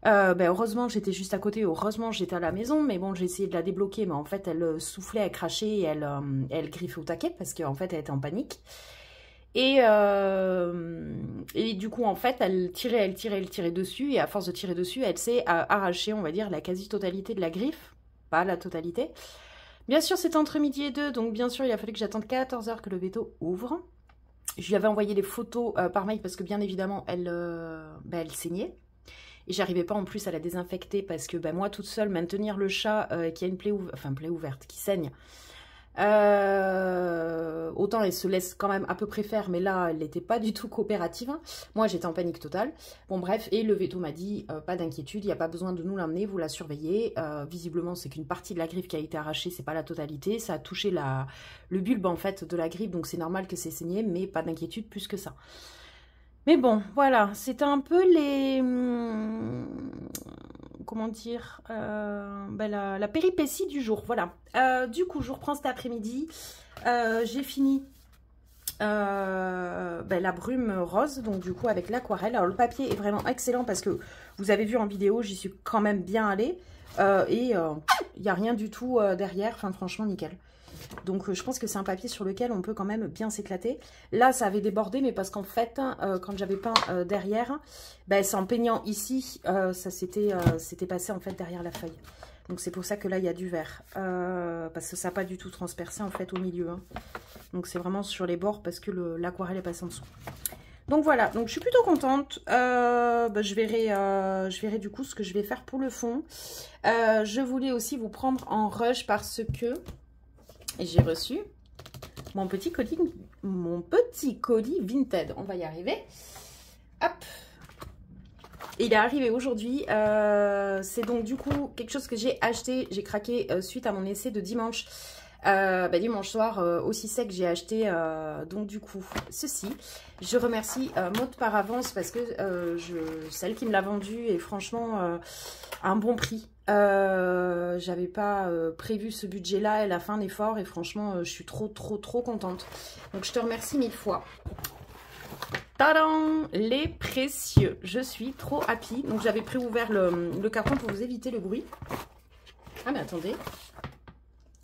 Heureusement, j'étais juste à côté. Heureusement, j'étais à la maison. Mais bon, j'ai essayé de la débloquer. Mais en fait, elle soufflait, elle crachait et elle griffait au taquet parce qu'en fait, elle était en panique. Et du coup, en fait, elle tirait dessus. Et à force de tirer dessus, elle s'est arrachée, on va dire, la quasi-totalité de la griffe. Pas la totalité. Bien sûr, c'était entre midi et 2. Donc, bien sûr, il a fallu que j'attende 14 h que le veto ouvre. Je lui avais envoyé les photos par mail parce que, bien évidemment, elle saignait. Et j'arrivais pas en plus à la désinfecter parce que moi, toute seule, maintenir le chat qui a une plaie ouverte, qui saigne... autant elle se laisse quand même à peu près faire, mais là elle n'était pas du tout coopérative. Moi j'étais en panique totale. Bon bref, et le veto m'a dit pas d'inquiétude, il n'y a pas besoin de nous l'emmener, vous la surveillez. Visiblement c'est qu'une partie de la griffe qui a été arrachée, c'est pas la totalité, ça a touché le bulbe en fait de la griffe, donc c'est normal que c'est saigné, mais pas d'inquiétude plus que ça. Mais bon, voilà, c'était un peu les... comment dire, la péripétie du jour, voilà. Du coup, je reprends cet après-midi. J'ai fini la brume rose, donc du coup avec l'aquarelle. Alors le papier est vraiment excellent parce que vous avez vu en vidéo, j'y suis quand même bien allée. Et il n'y a rien du tout derrière, enfin franchement nickel. Donc je pense que c'est un papier sur lequel on peut quand même bien s'éclater. Là ça avait débordé, mais parce qu'en fait quand j'avais peint derrière, c'est en peignant ici, ça s'était passé en fait derrière la feuille. Donc c'est pour ça que là il y a du vert, parce que ça n'a pas du tout transpercé en fait au milieu, hein. Donc c'est vraiment sur les bords parce que l'aquarelle est passée en dessous. Donc voilà, donc je suis plutôt contente. Je verrai du coup ce que je vais faire pour le fond. Je voulais aussi vous prendre en rush parce que j'ai reçu mon petit colis Vinted. On va y arriver. Hop. Il est arrivé aujourd'hui. C'est donc du coup quelque chose que j'ai acheté. J'ai craqué suite à mon essai de dimanche Dimanche soir, aussi sec, j'ai acheté donc du coup ceci. Je remercie Maud par avance parce que celle qui me l'a vendu est franchement à un bon prix. J'avais pas prévu ce budget-là, elle a fait un effort et franchement, je suis trop contente. Donc je te remercie 1000 fois. Tadam! Les précieux. Je suis trop happy. Donc j'avais préouvert le carton pour vous éviter le bruit. Ah mais attendez.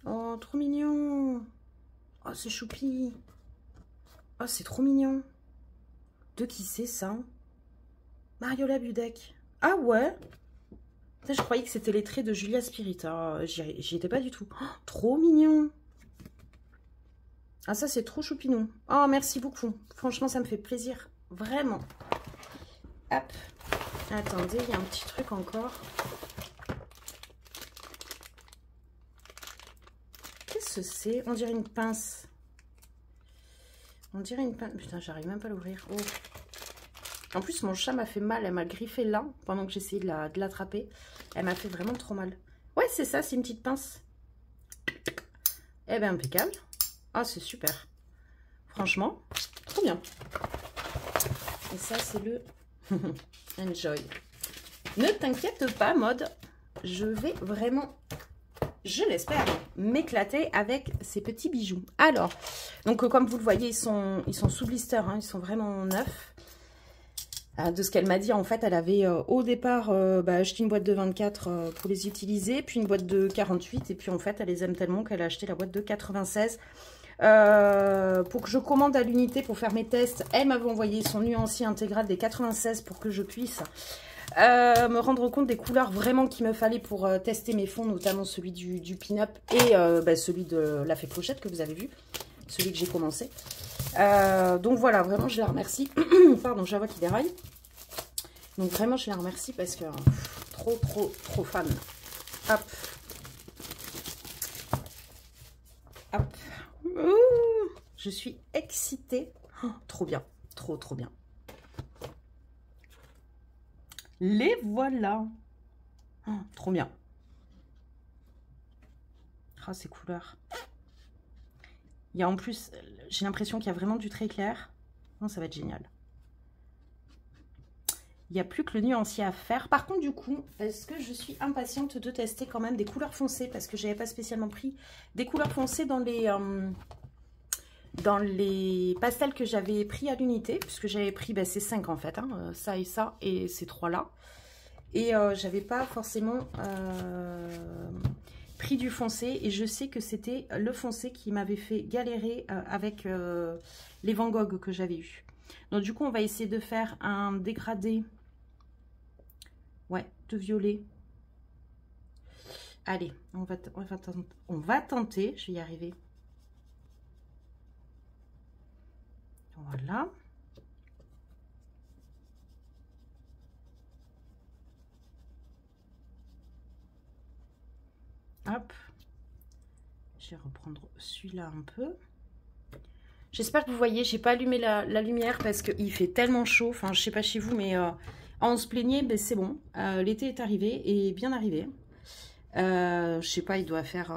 Oh, trop mignon. Oh, c'est choupi. Oh, c'est trop mignon. De qui c'est ça? Mariola Budek. Ah ouais? Je croyais que c'était les traits de Julia Spirita. J'y étais pas du tout. Oh, trop mignon. Ah, ça, c'est trop choupinou. Oh, merci beaucoup. Franchement, ça me fait plaisir. Vraiment. Hop. Attendez, il y a un petit truc encore. Qu'est-ce que c'est? On dirait une pince. On dirait une pince. Putain, j'arrive même pas à l'ouvrir. Oh. En plus, mon chat m'a fait mal. Elle m'a griffé là pendant que j'essayais de l'attraper. Elle m'a fait vraiment trop mal. Ouais, c'est ça, c'est une petite pince. Eh ben, impeccable. Ah, c'est super. Franchement, trop bien. Et ça, c'est le Enjoy. Ne t'inquiète pas, Maud. Je vais vraiment, je l'espère, m'éclater avec ces petits bijoux. Alors, donc comme vous le voyez, ils sont sous blister. Hein, ils sont vraiment neufs. De ce qu'elle m'a dit, en fait, elle avait au départ acheté une boîte de 24 pour les utiliser, puis une boîte de 48, et puis en fait, elle les aime tellement qu'elle a acheté la boîte de 96 pour que je commande à l'unité pour faire mes tests. Elle m'avait envoyé son nuancier intégral des 96 pour que je puisse me rendre compte des couleurs vraiment qu'il me fallait pour tester mes fonds, notamment celui du pin-up et celui de la fée clochette que vous avez vu, celui que j'ai commencé. Donc voilà, vraiment je la remercie. Pardon, j'ai la voix qui déraille. Donc vraiment je la remercie parce que trop fan. Hop. Hop. Ouh, je suis excitée. Oh, trop bien. Trop bien. Les voilà. Oh, trop bien. Ah, ces couleurs. Il y a en plus, j'ai l'impression qu'il y a vraiment du très clair. Non, ça va être génial. Il n'y a plus que le nuancier à faire. Par contre, du coup, est-ce que je suis impatiente de tester quand même des couleurs foncées? Parce que je n'avais pas spécialement pris des couleurs foncées dans les pastels que j'avais pris à l'unité. Puisque j'avais pris ces 5 en fait. Hein, ça et ces 3 là. Et j'avais pas forcément pris du foncé. Et je sais que c'était le foncé qui m'avait fait galérer avec les Van Gogh que j'avais eu. Donc du coup, on va essayer de faire un dégradé. Ouais, de violet. Allez, on va tenter. Je vais y arriver. Voilà. Hop. Je vais reprendre celui-là un peu. J'espère que vous voyez, j'ai pas allumé la lumière parce qu'il fait tellement chaud. Enfin, je sais pas chez vous, mais on se plaignait, mais c'est bon. L'été est arrivé et bien arrivé. Je sais pas, il doit faire...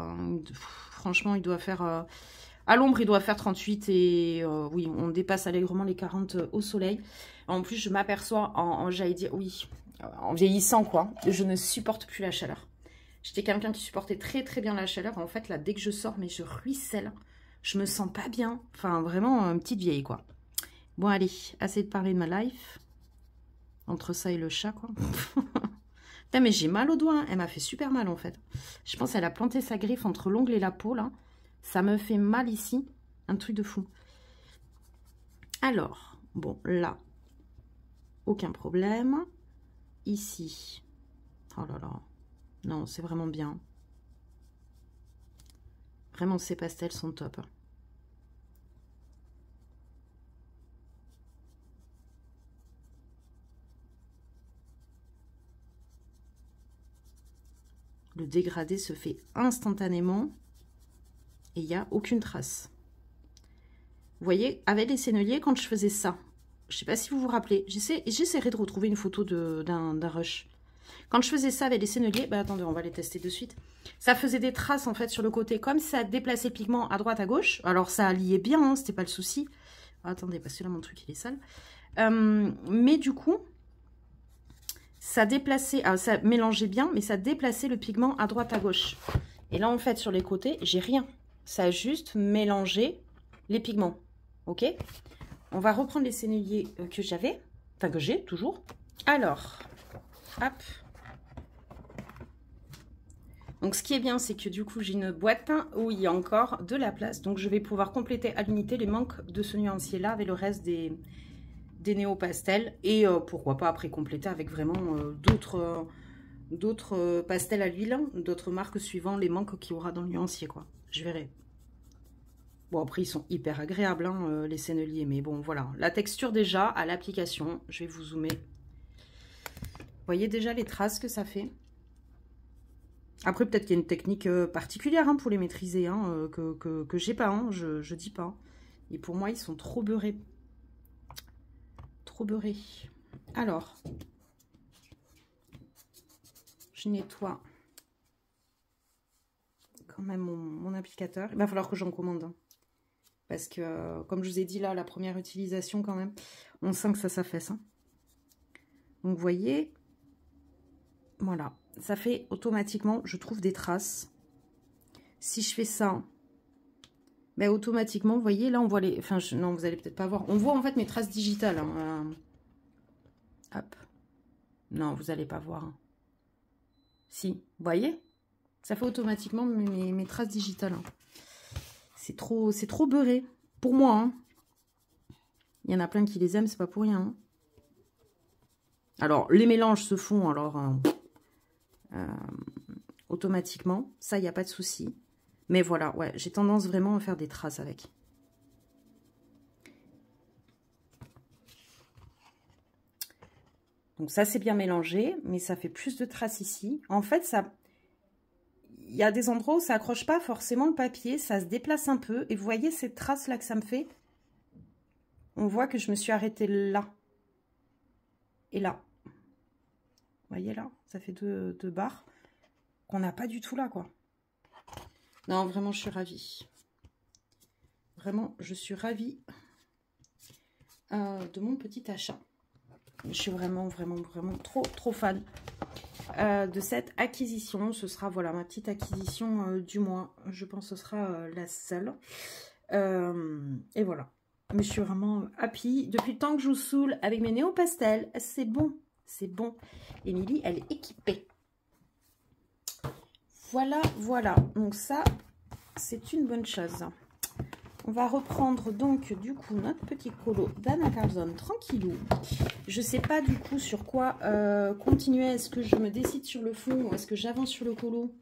franchement, il doit faire... à l'ombre, il doit faire 38 et oui, on dépasse allègrement les 40 au soleil. En plus, je m'aperçois, j'allais dire, oui, en vieillissant, quoi, je ne supporte plus la chaleur. J'étais quelqu'un qui supportait très bien la chaleur. En fait, là, dès que je sors, mais je ruisselle. Je me sens pas bien. Enfin, vraiment, une petite vieille, quoi. Bon, allez, assez de parler de ma life. Entre ça et le chat, quoi. Putain, mais j'ai mal au doigt. Hein. Elle m'a fait super mal, en fait. Je pense qu'elle a planté sa griffe entre l'ongle et la peau, là. Ça me fait mal ici. Un truc de fou. Alors, bon, là, aucun problème. Ici. Oh là là. Non, c'est vraiment bien. Vraiment, ces pastels sont top. Le dégradé se fait instantanément et il n'y a aucune trace. Vous voyez, avec les senneliers, quand je faisais ça, je ne sais pas si vous vous rappelez, j'essaierai de retrouver une photo d'un rush. Quand je faisais ça avec les senneliers, bah attendez, on va les tester de suite. Ça faisait des traces en fait sur le côté, comme ça déplaçait le pigment à droite, à gauche. Alors ça alliait bien, hein, c'était pas le souci. Attendez, parce que là mon truc il est sale. Mais du coup, ça déplaçait, ça mélangeait bien, mais ça déplaçait le pigment à droite, à gauche. Et là en fait sur les côtés, j'ai rien. Ça a juste mélangé les pigments. Ok? On va reprendre les senneliers que j'avais, enfin que j'ai toujours. Alors, hop. Donc ce qui est bien, c'est que du coup j'ai une boîte où il y a encore de la place. Donc je vais pouvoir compléter à l'unité les manques de ce nuancier là avec le reste des néo-pastels. Et pourquoi pas après compléter avec vraiment d'autres pastels à l'huile, d'autres marques suivant les manques qu'il y aura dans le nuancier quoi. Je verrai. Bon, après, ils sont hyper agréables, hein, les senneliers. Mais bon, voilà. La texture, déjà, à l'application, je vais vous zoomer. Vous voyez déjà les traces que ça fait. Après, peut-être qu'il y a une technique particulière hein, pour les maîtriser, hein, que j'ai pas, hein, je dis pas. Et pour moi, ils sont trop beurrés. Trop beurrés. Alors, je nettoie quand même mon applicateur. Il va falloir que j'en commande un. Parce que, comme je vous ai dit là, la première utilisation quand même, on sent que ça s'affaisse. Hein. Donc, vous voyez, voilà, ça fait automatiquement, je trouve, des traces. Si je fais ça, ben, automatiquement, vous voyez, là, on voit les... Enfin, non, vous allez peut-être pas voir. On voit en fait mes traces digitales. Hein. Hop. Non, vous allez pas voir. Hein. Si, vous voyez, ça fait automatiquement mes traces digitales. Hein. C'est trop beurré. Pour moi, hein. Il y en a plein qui les aiment, c'est pas pour rien. Hein. Alors, les mélanges se font, alors, automatiquement. Ça, il n'y a pas de souci. Mais voilà, ouais, j'ai tendance vraiment à faire des traces avec. Donc ça, c'est bien mélangé, mais ça fait plus de traces ici. En fait, ça... Il y a des endroits où ça accroche pas forcément le papier, ça se déplace un peu. Et vous voyez cette trace là que ça me fait? On voit que je me suis arrêtée là. Et là. Vous voyez là? Ça fait deux barres qu'on n'a pas du tout là, quoi. Non, vraiment, je suis ravie. Vraiment, je suis ravie de mon petit achat. Je suis vraiment trop fan de cette acquisition. Ce sera, voilà, ma petite acquisition du mois. Je pense que ce sera la seule. Et voilà. Mais je suis vraiment happy. Depuis le temps que je vous saoule avec mes néo-pastels, c'est bon. C'est bon. Émilie, elle est équipée. Voilà, voilà. Donc ça, c'est une bonne chose. On va reprendre donc du coup notre petit colo d'Anna Carlson tranquillou. Je sais pas du coup sur quoi continuer. Est-ce que je me décide sur le fond ou est-ce que j'avance sur le colo?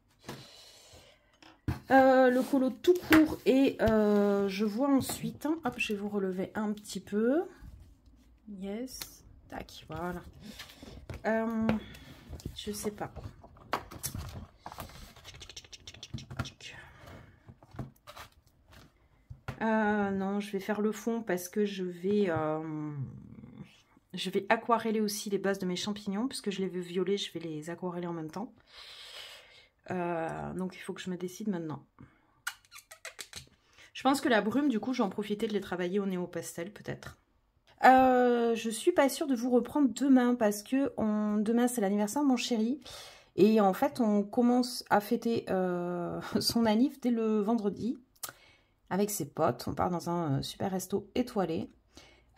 Le colo tout court et je vois ensuite. Hein, hop, je vais vous relever un petit peu. Yes. Tac, voilà. Je sais pas. Non, je vais faire le fond parce que je vais aquareller aussi les bases de mes champignons puisque je les veux violer, je vais les aquareller en même temps. Donc il faut que je me décide maintenant. Je pense que la brume, du coup, je vais en profiter de les travailler au néo-pastel peut-être. Je suis pas sûre de vous reprendre demain parce que demain c'est l'anniversaire de mon chéri. Et en fait, on commence à fêter son anniv dès le vendredi. Avec ses potes, on part dans un super resto étoilé.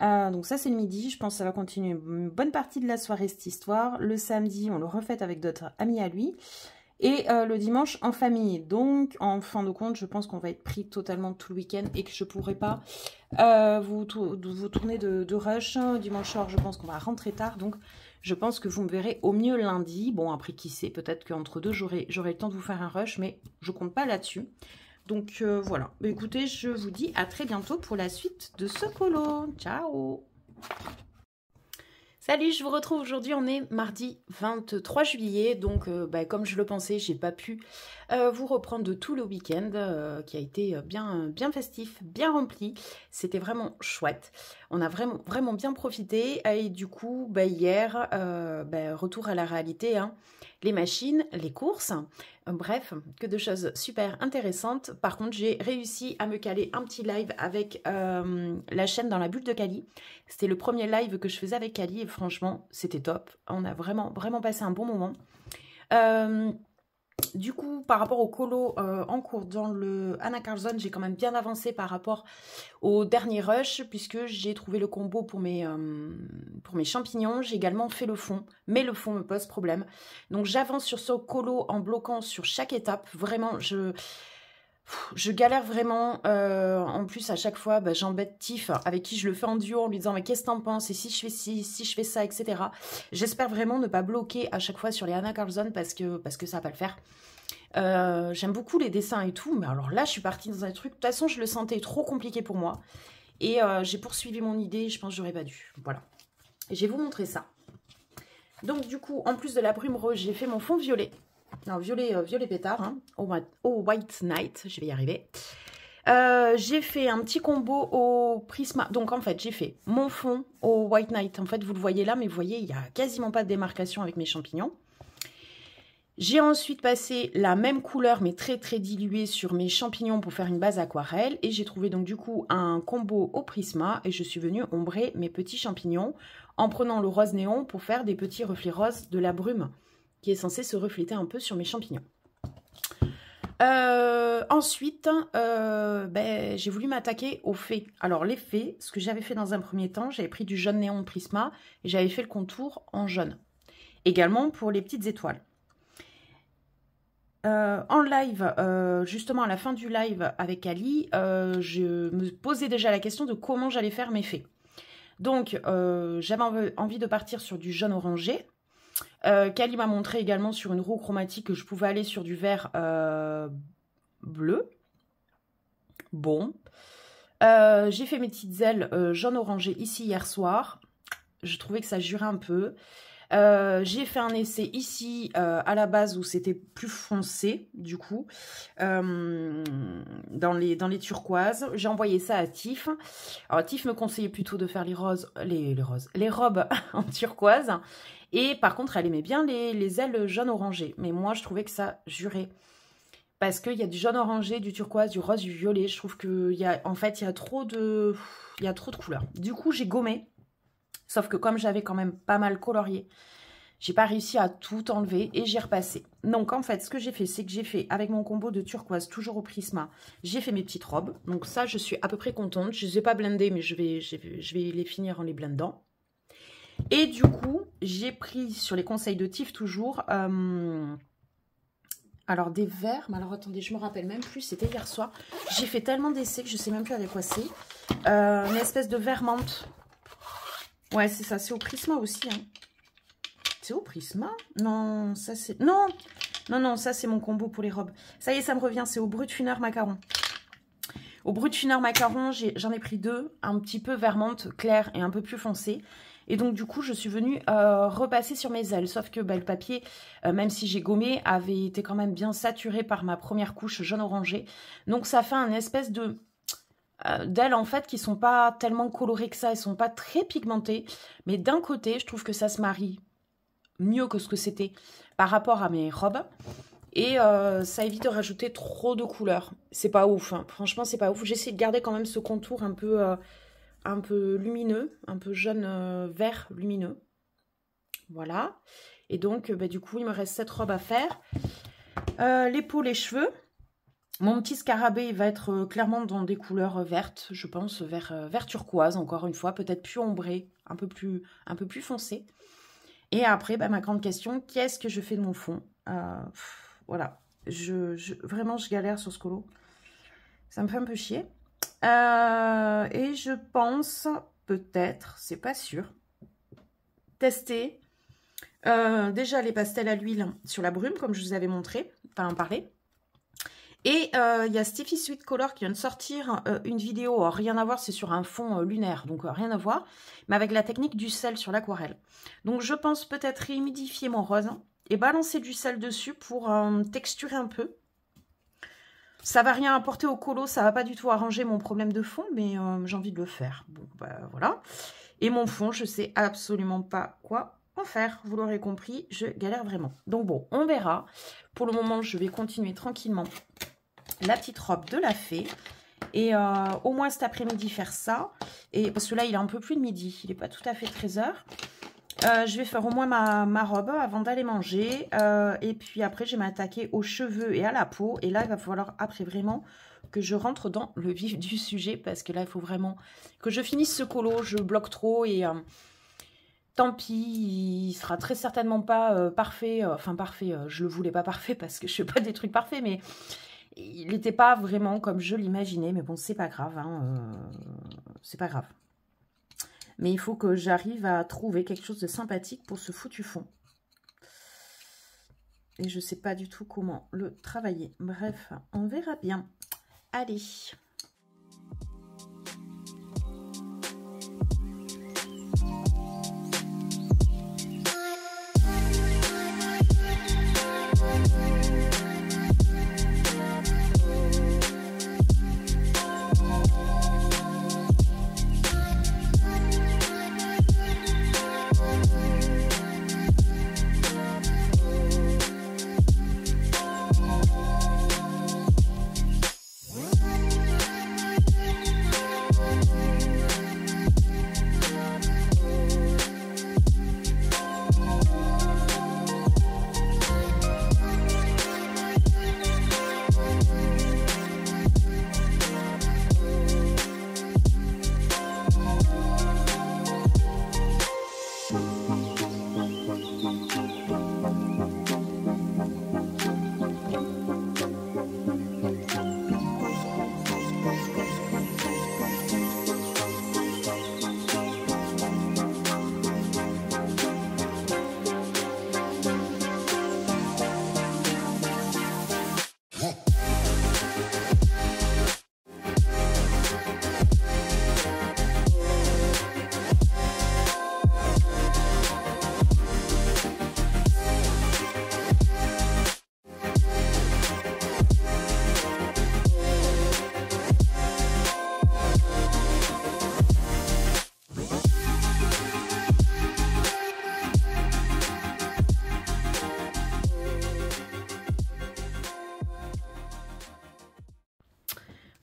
Donc ça c'est le midi, je pense que ça va continuer une bonne partie de la soirée cette histoire. Le samedi, on le refait avec d'autres amis à lui. Et le dimanche en famille. Donc en fin de compte, je pense qu'on va être pris totalement tout le week-end et que je ne pourrai pas vous tourner de rush. Dimanche soir, je pense qu'on va rentrer tard. Donc je pense que vous me verrez au mieux lundi. Bon, après qui sait, peut-être qu'entre deux, j'aurai le temps de vous faire un rush, mais je compte pas là-dessus. Donc voilà, écoutez, je vous dis à très bientôt pour la suite de ce colo. Ciao! Salut, je vous retrouve aujourd'hui, on est mardi 23 juillet, donc comme je le pensais, j'ai pas pu vous reprendre de tout le week-end qui a été bien festif, bien rempli, c'était vraiment chouette. On a vraiment, vraiment bien profité. Et du coup, hier, retour à la réalité, hein. Les machines, les courses, bref, que de choses super intéressantes. Par contre, j'ai réussi à me caler un petit live avec la chaîne Dans la bulle de Kali. C'était le premier live que je faisais avec Kali et franchement, c'était top. On a vraiment, vraiment passé un bon moment. Du coup, par rapport au colo en cours dans le Anna Carlson, j'ai quand même bien avancé par rapport au dernier rush, puisque j'ai trouvé le combo pour mes champignons. J'ai également fait le fond, mais le fond me pose problème. Donc j'avance sur ce colo en bloquant sur chaque étape. Vraiment, je galère vraiment. En plus, à chaque fois, j'embête Tiff, avec qui je le fais en duo, en lui disant « Mais qu'est-ce que t'en penses ? Et si je fais ci, si je fais ça, etc. » J'espère vraiment ne pas bloquer à chaque fois sur les Anna Carlson parce que ça va pas le faire. J'aime beaucoup les dessins et tout, mais alors là, je suis partie dans un truc. De toute façon, je le sentais trop compliqué pour moi. Et j'ai poursuivi mon idée, je pense que j'aurais pas dû. Voilà. Et je vais vous montrer ça. Donc, du coup, en plus de la brume rose, j'ai fait mon fond violet. Non, violet pétard, hein, au White Night, je vais y arriver. J'ai fait un petit combo au Prisma. Donc, en fait, j'ai fait mon fond au White Night. En fait, vous le voyez là, mais vous voyez, il n'y a quasiment pas de démarcation avec mes champignons. J'ai ensuite passé la même couleur, mais très, très diluée sur mes champignons pour faire une base aquarelle. Et j'ai trouvé donc, du coup, un combo au Prisma. Et je suis venue ombrer mes petits champignons en prenant le rose néon pour faire des petits reflets roses de la brume qui est censé se refléter un peu sur mes champignons. Ensuite, j'ai voulu m'attaquer aux fées. Alors, les fées, ce que j'avais fait dans un premier temps, j'avais pris du jaune néon Prisma et j'avais fait le contour en jaune. Également pour les petites étoiles. En live, justement à la fin du live avec Ali, je me posais déjà la question de comment j'allais faire mes fées. Donc, j'avais envie de partir sur du jaune orangé. Kali m'a montré également sur une roue chromatique que je pouvais aller sur du vert bleu. Bon. J'ai fait mes petites ailes jaune orangé ici hier soir. Je trouvais que ça jurait un peu. J'ai fait un essai ici à la base où c'était plus foncé du coup dans les turquoises. J'ai envoyé ça à Tiff. Alors Tiff me conseillait plutôt de faire les robes en turquoise. Et par contre, elle aimait bien les ailes jaune orangé. Mais moi, je trouvais que ça jurait. Parce qu'il y a du jaune orangé, du turquoise, du rose, du violet. Je trouve qu'il y a, en fait, il y a trop de couleurs. Du coup, j'ai gommé. Sauf que comme j'avais quand même pas mal colorié, j'ai pas réussi à tout enlever et j'ai repassé. Donc, en fait, ce que j'ai fait, c'est que j'ai fait avec mon combo de turquoise, toujours au Prisma, j'ai fait mes petites robes. Donc ça, je suis à peu près contente. Je les ai pas blendées, mais je vais les finir en les blendant. Et du coup, j'ai pris sur les conseils de Tiff toujours, alors des verres, mais alors attendez, je me rappelle même plus, c'était hier soir. J'ai fait tellement d'essais que je sais même plus avec quoi c'est. Une espèce de verre menthe. Ouais, c'est ça, c'est au Prisma aussi. Hein. C'est au Prisma? Non, ça c'est... Non, ça c'est mon combo pour les robes. Ça y est, ça me revient, c'est au Brut Funeur Macaron. Au Brut Funeur Macaron, j'en ai pris deux, un petit peu vert menthe clair et un peu plus foncé. Et donc, du coup, je suis venue repasser sur mes ailes. Sauf que le papier, même si j'ai gommé, avait été quand même bien saturé par ma première couche jaune-orangé. Donc, ça fait un espèce de d'ailes, en fait, qui sont pas tellement colorées que ça. Elles sont pas très pigmentées. Mais d'un côté, je trouve que ça se marie mieux que ce que c'était par rapport à mes robes. Et ça évite de rajouter trop de couleurs. C'est pas ouf. Hein. Franchement, c'est pas ouf. J'essaie de garder quand même ce contour un peu lumineux, un peu jaune vert lumineux. Voilà. Et donc, du coup, il me reste cette robe à faire. Les peaux, les cheveux. Mon petit scarabée va être clairement dans des couleurs vertes, je pense, vert turquoise, encore une fois, peut-être plus ombré, un peu plus foncé. Et après, ma grande question, qu'est-ce que je fais de mon fond? Voilà. Vraiment, je galère sur ce colo. Ça me fait un peu chier. Et je pense, peut-être, c'est pas sûr, tester déjà les pastels à l'huile sur la brume, comme je vous avais montré, enfin parlé. Et il y a Stiffy Sweet Color qui vient de sortir une vidéo, rien à voir, c'est sur un fond lunaire, donc rien à voir, mais avec la technique du sel sur l'aquarelle. Donc je pense peut-être réhumidifier mon rose et balancer du sel dessus pour texturer un peu. Ça va rien apporter au colo, ça va pas du tout arranger mon problème de fond, mais j'ai envie de le faire. Bon, bah voilà. Et mon fond, je sais absolument pas quoi en faire. Vous l'aurez compris, je galère vraiment. Donc bon, on verra. Pour le moment, je vais continuer tranquillement la petite robe de la fée. Et au moins cet après-midi faire ça. Et parce que là, il est un peu plus de midi. Il n'est pas tout à fait 13 h. Je vais faire au moins ma robe avant d'aller manger. Et puis après, je vais m'attaquer aux cheveux et à la peau. Et là, il va falloir après vraiment que je rentre dans le vif du sujet. Parce que là, il faut vraiment que je finisse ce colo. Je bloque trop et tant pis, il sera très certainement pas parfait. Enfin, parfait, je le voulais pas parfait parce que je fais pas des trucs parfaits. Mais il n'était pas vraiment comme je l'imaginais. Mais bon, c'est pas grave. Hein, c'est pas grave. Mais il faut que j'arrive à trouver quelque chose de sympathique pour ce foutu fond. Et je ne sais pas du tout comment le travailler. Bref, on verra bien. Allez.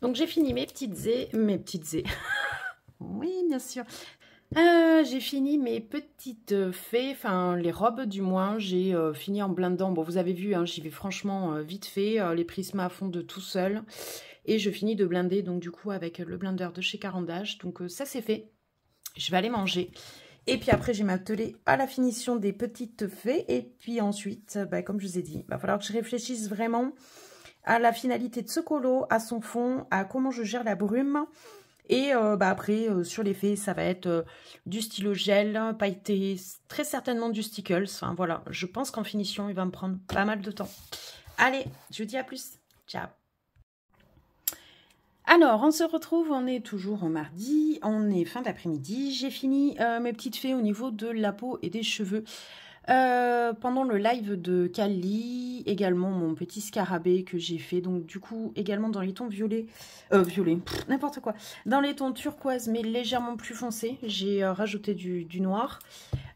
Donc j'ai fini mes petites ais. Oui, bien sûr. J'ai fini mes petites fées, enfin les robes du moins. J'ai fini en blindant. Bon, vous avez vu, hein, j'y vais franchement vite fait. Les prismas font de tout seul. Et je finis de blinder, donc du coup avec le blender de chez Carandache. Donc ça c'est fait. Je vais aller manger. Et puis après, je vais m'atteler à la finition des petites fées. Et puis ensuite, bah, comme je vous ai dit, il va falloir que je réfléchisse vraiment à la finalité de ce colo, à son fond, à comment je gère la brume. Et bah après, sur les fées, ça va être du stylo gel, pailleté, très certainement du stickles. Enfin voilà, je pense qu'en finition, il va me prendre pas mal de temps. Allez, je vous dis à plus. Ciao. Alors, on se retrouve, on est toujours au mardi, on est fin d'après-midi. J'ai fini mes petites fées au niveau de la peau et des cheveux. Pendant le live de Kali, également mon petit scarabée que j'ai fait, donc du coup également dans les tons violets, n'importe quoi, dans les tons turquoise mais légèrement plus foncés, j'ai rajouté du noir,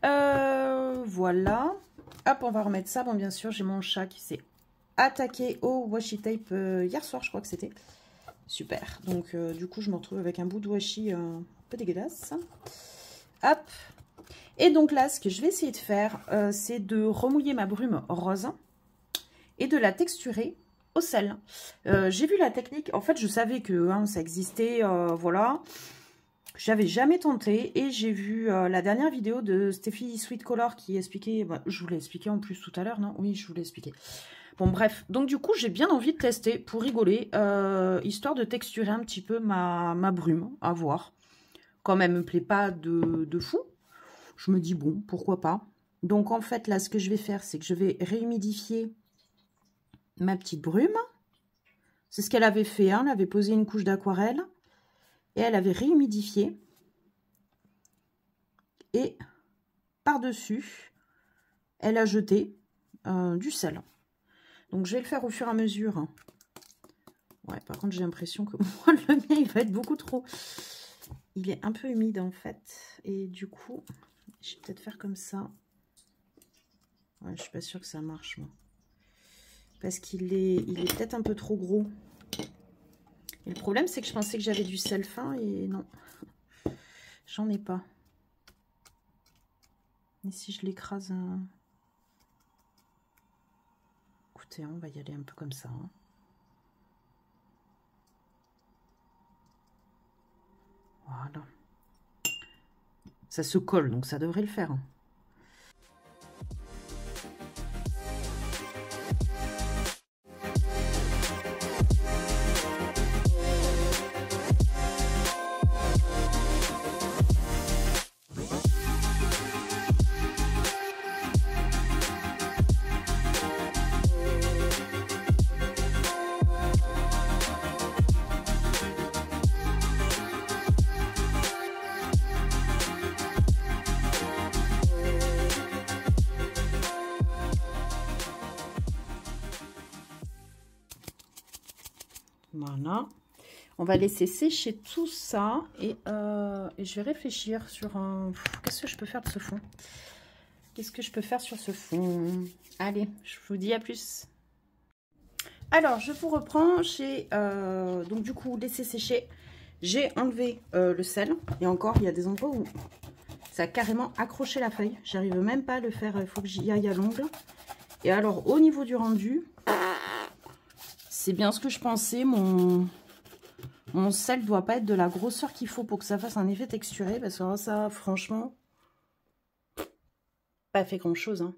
voilà, hop on va remettre ça, bon bien sûr j'ai mon chat qui s'est attaqué au washi tape hier soir je crois que c'était, super, donc du coup je me retrouve avec un bout de washi un peu dégueulasse, hop. Et donc là, ce que je vais essayer de faire, c'est de remouiller ma brume rose et de la texturer au sel. J'ai vu la technique, en fait je savais que hein, ça existait, voilà. J'avais jamais tenté et j'ai vu la dernière vidéo de Steffi Sweet Color qui expliquait, bah, je vous l'ai expliqué en plus tout à l'heure, non? Oui, je vous l'ai expliqué. Bon bref, donc du coup j'ai bien envie de tester pour rigoler, histoire de texturer un petit peu ma brume, à voir. Quand même, me plaît pas de fou. Je me dis, bon, pourquoi pas. Donc, en fait, là, ce que je vais faire, c'est que je vais réhumidifier ma petite brume. C'est ce qu'elle avait fait. Hein. Elle avait posé une couche d'aquarelle. Et elle avait réhumidifié. Et par-dessus, elle a jeté du sel. Donc, je vais le faire au fur et à mesure. par contre, j'ai l'impression que moi, le mien, il va être beaucoup trop... Il est un peu humide, en fait. Et du coup, je vais peut-être faire comme ça. Ouais, je suis pas sûre que ça marche, moi. Parce qu'il est peut-être un peu trop gros. Et le problème, c'est que je pensais que j'avais du sel fin et non. J'en ai pas. Et si je l'écrase... Écoutez, on va y aller un peu comme ça. Hein. Voilà. Ça se colle, donc ça devrait le faire. Hein. Voilà. On va laisser sécher tout ça et je vais réfléchir sur un... Qu'est-ce que je peux faire de ce fond? Qu'est-ce que je peux faire sur ce fond? Allez, je vous dis à plus. Alors, je vous reprends. J'ai donc du coup laissé sécher. J'ai enlevé le sel. Et encore, il y a des endroits où ça a carrément accroché la feuille. J'arrive même pas à le faire. Il faut que j'y aille à l'ongle. Et alors, au niveau du rendu... C'est bien ce que je pensais, mon sel doit pas être de la grosseur qu'il faut pour que ça fasse un effet texturé. Parce que ça, franchement, pas fait grand chose. Hein.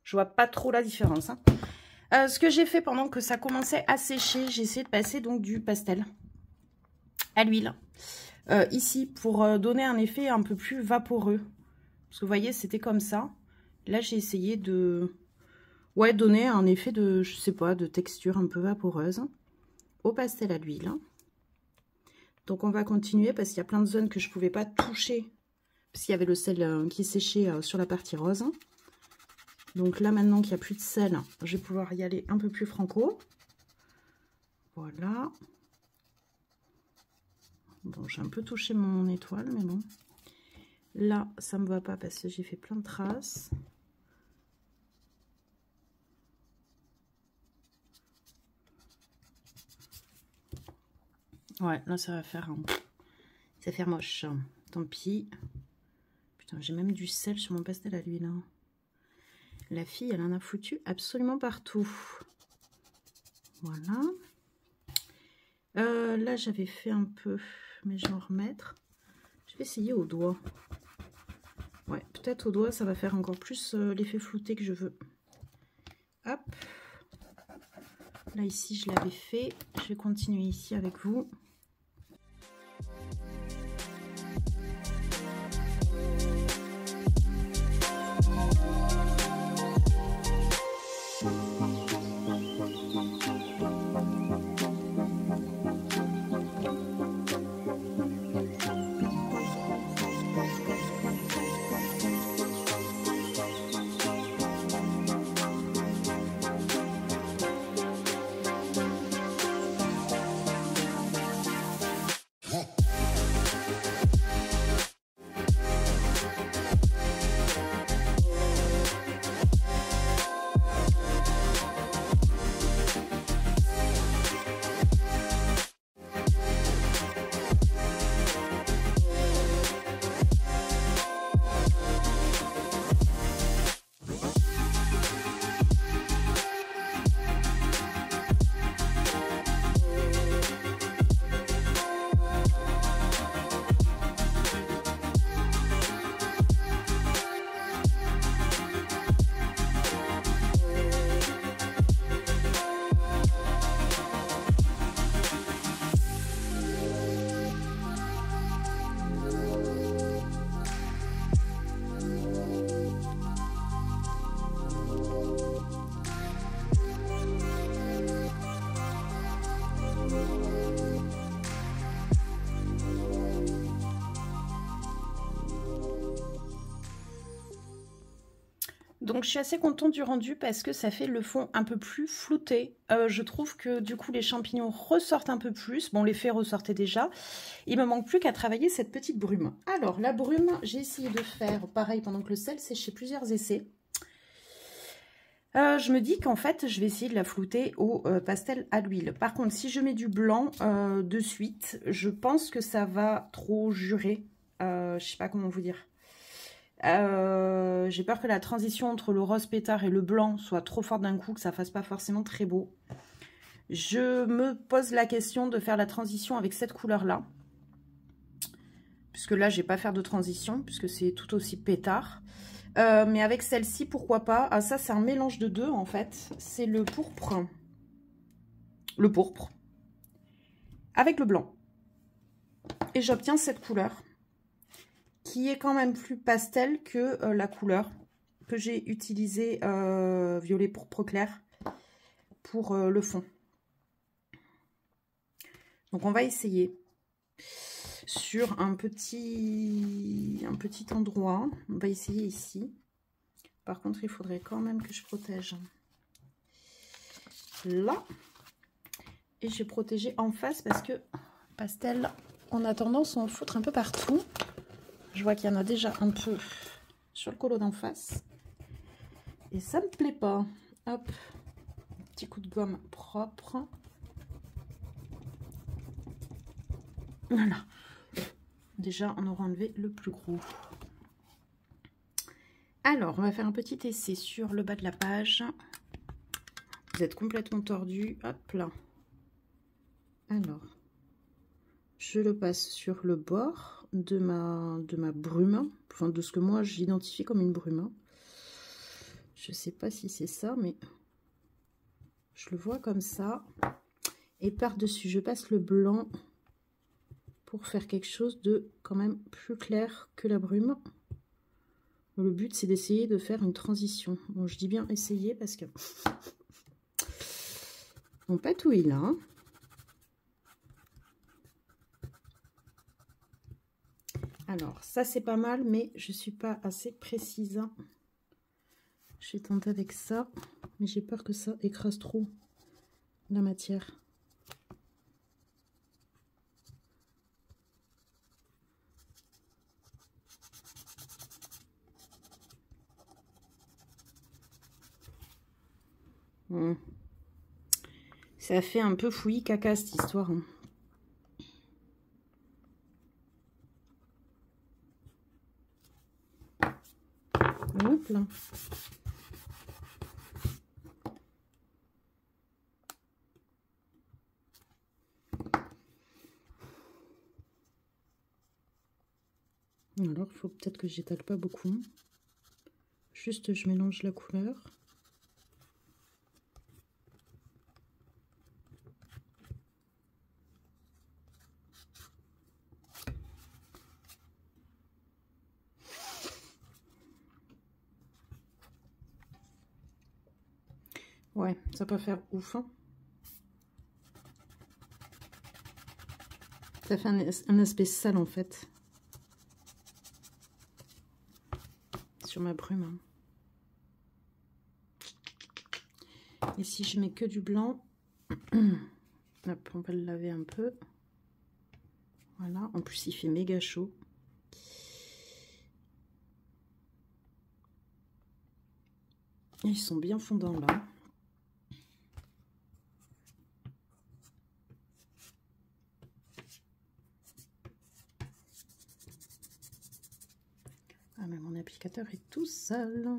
Je vois pas trop la différence. Hein. Ce que j'ai fait pendant que ça commençait à sécher, j'ai essayé de passer donc du pastel à l'huile. Ici, pour donner un effet un peu plus vaporeux. Parce que vous voyez, c'était comme ça. Là, j'ai essayé de... Ouais, donner un effet de, je sais pas, de texture un peu vaporeuse au pastel à l'huile. Donc on va continuer parce qu'il y a plein de zones que je pouvais pas toucher parce qu'il y avait le sel qui séchait sur la partie rose. Donc là maintenant qu'il n'y a plus de sel, je vais pouvoir y aller un peu plus franco. Voilà. Bon, j'ai un peu touché mon étoile, mais bon. Là, ça me va pas parce que j'ai fait plein de traces. Ouais, là ça va faire moche. Tant pis. Putain, j'ai même du sel sur mon pastel à l'huile. Hein. La fille, elle en a foutu absolument partout. Voilà. Là, j'avais fait un peu, mais je vais en remettre. Je vais essayer au doigt. Ouais, peut-être au doigt, ça va faire encore plus l'effet flouté que je veux. Hop. Là, ici, je l'avais fait. Je vais continuer ici avec vous. Donc je suis assez contente du rendu parce que ça fait le fond un peu plus flouté. Je trouve que du coup les champignons ressortent un peu plus. Bon, l'effet ressortait déjà. Il me manque plus qu'à travailler cette petite brume. Alors la brume, j'ai essayé de faire pareil pendant que le sel séchait, plusieurs essais. Je me dis qu'en fait je vais essayer de la flouter au pastel à l'huile. Par contre si je mets du blanc de suite, je pense que ça va trop jurer. Je sais pas comment vous dire. J'ai peur que la transition entre le rose pétard et le blanc soit trop forte d'un coup, que ça fasse pas forcément très beau. Je me pose la question de faire la transition avec cette couleur là, puisque là je vais pas faire de transition puisque c'est tout aussi pétard. Mais avec celle-ci, pourquoi pas. Ah, ça c'est un mélange de deux en fait. C'est le pourpre avec le blanc, et j'obtiens cette couleur qui est quand même plus pastel que la couleur que j'ai utilisée, violet pourpre clair, pour le fond. Donc on va essayer sur un petit endroit. On va essayer ici. Par contre, il faudrait quand même que je protège là. Et je vais protéger en face parce que pastel, on a tendance à en foutre un peu partout. Je vois qu'il y en a déjà un peu sur le colo d'en face. Et ça me plaît pas. Hop, petit coup de gomme propre. Voilà. Déjà, on aura enlevé le plus gros. Alors, on va faire un petit essai sur le bas de la page. Vous êtes complètement tordu. Hop là. Alors, je le passe sur le bord de ma brume. Enfin, de ce que moi, j'identifie comme une brume. Je sais pas si c'est ça, mais je le vois comme ça. Et par-dessus, je passe le blanc pour faire quelque chose de quand même plus clair que la brume. Le but, c'est d'essayer de faire une transition. Bon, je dis bien essayer parce que on patouille là. Hein. Alors, ça c'est pas mal, mais je suis pas assez précise. Je vais tenter avec ça, mais j'ai peur que ça écrase trop la matière. Ça fait un peu fouillis caca cette histoire. Hein. Hop là. Alors, il faut peut-être que j'étale pas beaucoup. Juste, je mélange la couleur. Ouais, ça peut faire ouf. Hein. Ça fait un aspect sale en fait. Sur ma brume. Hein. Et si je mets que du blanc, hop, on va le laver un peu. Voilà, en plus il fait méga chaud. Et ils sont bien fondants là. Ah, mais mon applicateur est tout sale.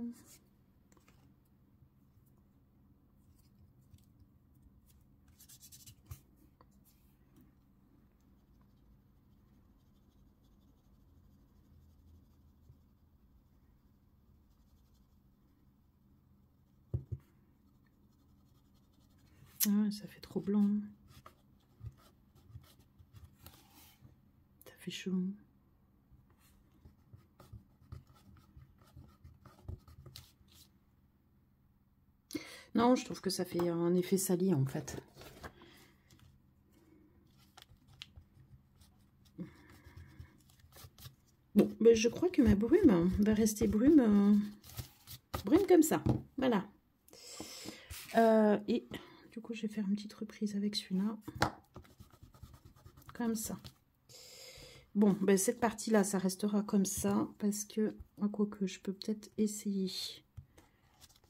Ah, ça fait trop blanc. Ça fait chelou. Non, je trouve que ça fait un effet sali en fait. Bon, ben je crois que ma brume va rester brume brune comme ça. Voilà. Et du coup, je vais faire une petite reprise avec celui-là. Comme ça. Bon, ben cette partie-là, ça restera comme ça. Parce que, quoique, je peux peut-être essayer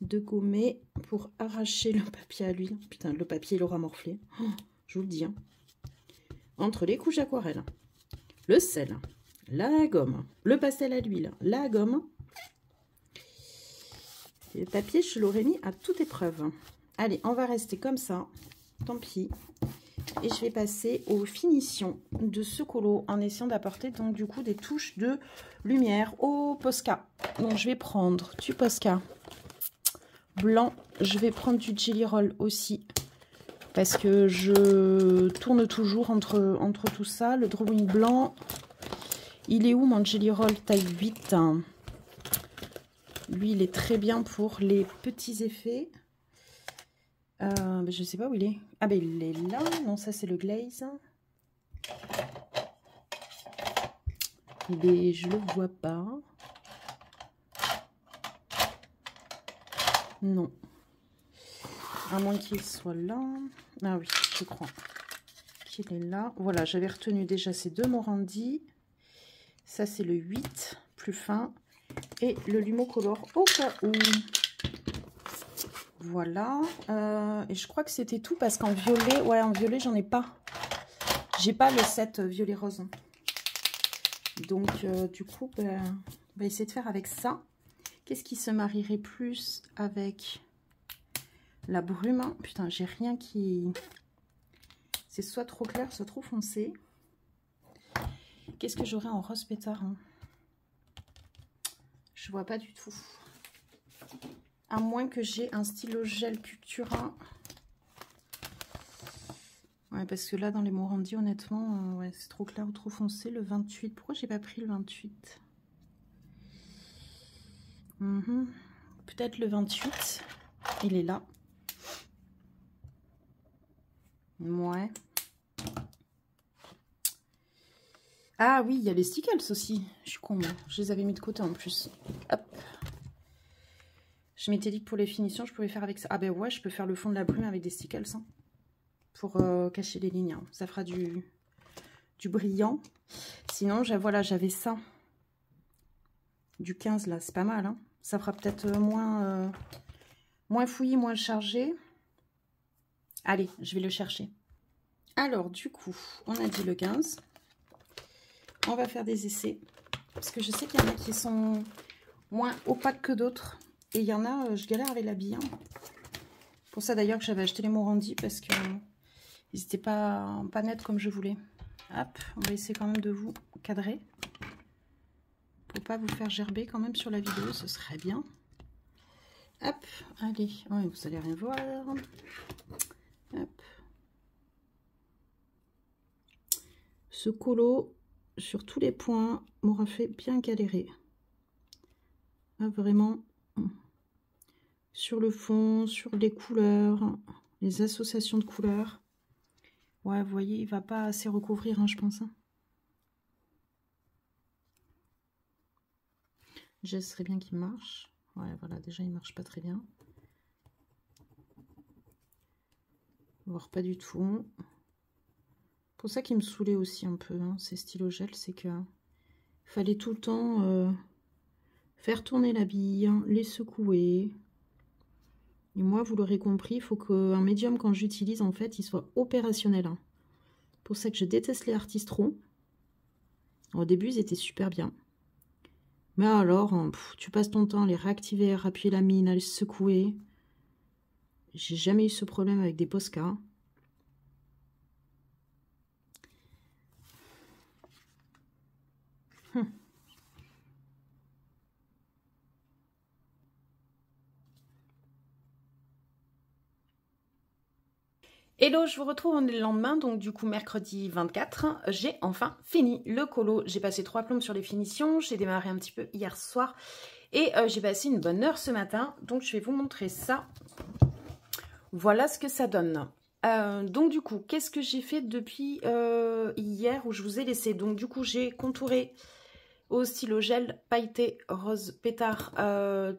de gommer pour arracher le papier à l'huile. Putain, le papier, il aura morflé. Oh, je vous le dis. Hein. Entre les couches d'aquarelle, le sel, la gomme, le pastel à l'huile, la gomme. Et le papier, je l'aurais mis à toute épreuve. Allez, on va rester comme ça. Tant pis. Et je vais passer aux finitions de ce colo en essayant d'apporter donc du coup des touches de lumière au Posca. Donc je vais prendre du Posca blanc. Je vais prendre du Jelly Roll aussi. Parce que je tourne toujours entre tout ça. Le drawing blanc. Il est où mon Jelly Roll taille 8 hein. Lui, il est très bien pour les petits effets. Je ne sais pas où il est. Ah, ben il est là. Non, ça, c'est le glaze. Je le vois pas. Non. À moins qu'il soit là. Ah oui, je crois qu'il est là. Voilà, j'avais retenu déjà ces deux Morandi. Ça, c'est le 8, plus fin. Et le Lumocolor au cas où. Voilà. Et je crois que c'était tout parce qu'en violet, ouais, en violet, j'en ai pas. J'ai pas le set violet rose. Donc, du coup, ben, on va essayer de faire avec ça. Qu'est-ce qui se marierait plus avec la brume? Putain, j'ai rien qui... C'est soit trop clair, soit trop foncé. Qu'est-ce que j'aurais en rose pétard hein? Je vois pas du tout. À moins que j'ai un stylo gel Cultura. Ouais, parce que là, dans les Morandi, honnêtement, ouais, c'est trop clair ou trop foncé. Le 28. Pourquoi j'ai pas pris le 28? Peut-être le 28. Il est là. Ouais. Ah oui, il y a les stickles aussi. Je suis con, je les avais mis de côté en plus. Hop. Je m'étais dit que pour les finitions, je pouvais faire avec ça. Ah ben ouais, je peux faire le fond de la brume avec des stickles. Hein, pour cacher les lignes. Hein. Ça fera du brillant. Sinon, voilà, j'avais ça. Du 15 là, c'est pas mal. Hein. Ça fera peut-être moins fouillis, moins chargé. Allez, je vais le chercher. Alors, du coup, on a dit le 15. On va faire des essais. Parce que je sais qu'il y en a qui sont moins opaques que d'autres. Et il y en a, je galère avec la bille. Hein. Pour ça d'ailleurs que j'avais acheté les Morandi. Parce que ils n'étaient pas nets comme je voulais. Hop, on va essayer quand même de vous cadrer. Pour pas vous faire gerber quand même sur la vidéo, ce serait bien. Hop, allez. Ouais, vous allez rien voir. Hop. Ce colo... sur tous les points, m'aura fait bien galérer. Ah, vraiment, sur le fond, sur les couleurs, les associations de couleurs. Ouais, vous voyez, il va pas assez recouvrir, hein, je pense. Hein. Déjà, ce serait bien qu'il marche. Ouais, voilà, déjà, il marche pas très bien. Voire pas du tout. Pour ça qui me saoulait aussi un peu, hein, ces stylos gel, c'est que fallait tout le temps faire tourner la bille, les secouer. Et moi, vous l'aurez compris, il faut qu'un médium, quand j'utilise, en fait, il soit opérationnel. Hein. Pour ça que je déteste les Artistro. Au début, ils étaient super bien. Mais alors, tu passes ton temps à les réactiver, à appuyer la mine, à les secouer. J'ai jamais eu ce problème avec des Posca. Hello, je vous retrouve le lendemain, donc du coup mercredi 24, j'ai enfin fini le colo. J'ai passé 3 plombes sur les finitions, j'ai démarré un petit peu hier soir et j'ai passé une bonne heure ce matin, donc je vais vous montrer ça. Voilà ce que ça donne. Donc du coup, qu'est-ce que j'ai fait depuis hier où je vous ai laissé? Donc du coup, j'ai contouré au stylo gel pailleté rose pétard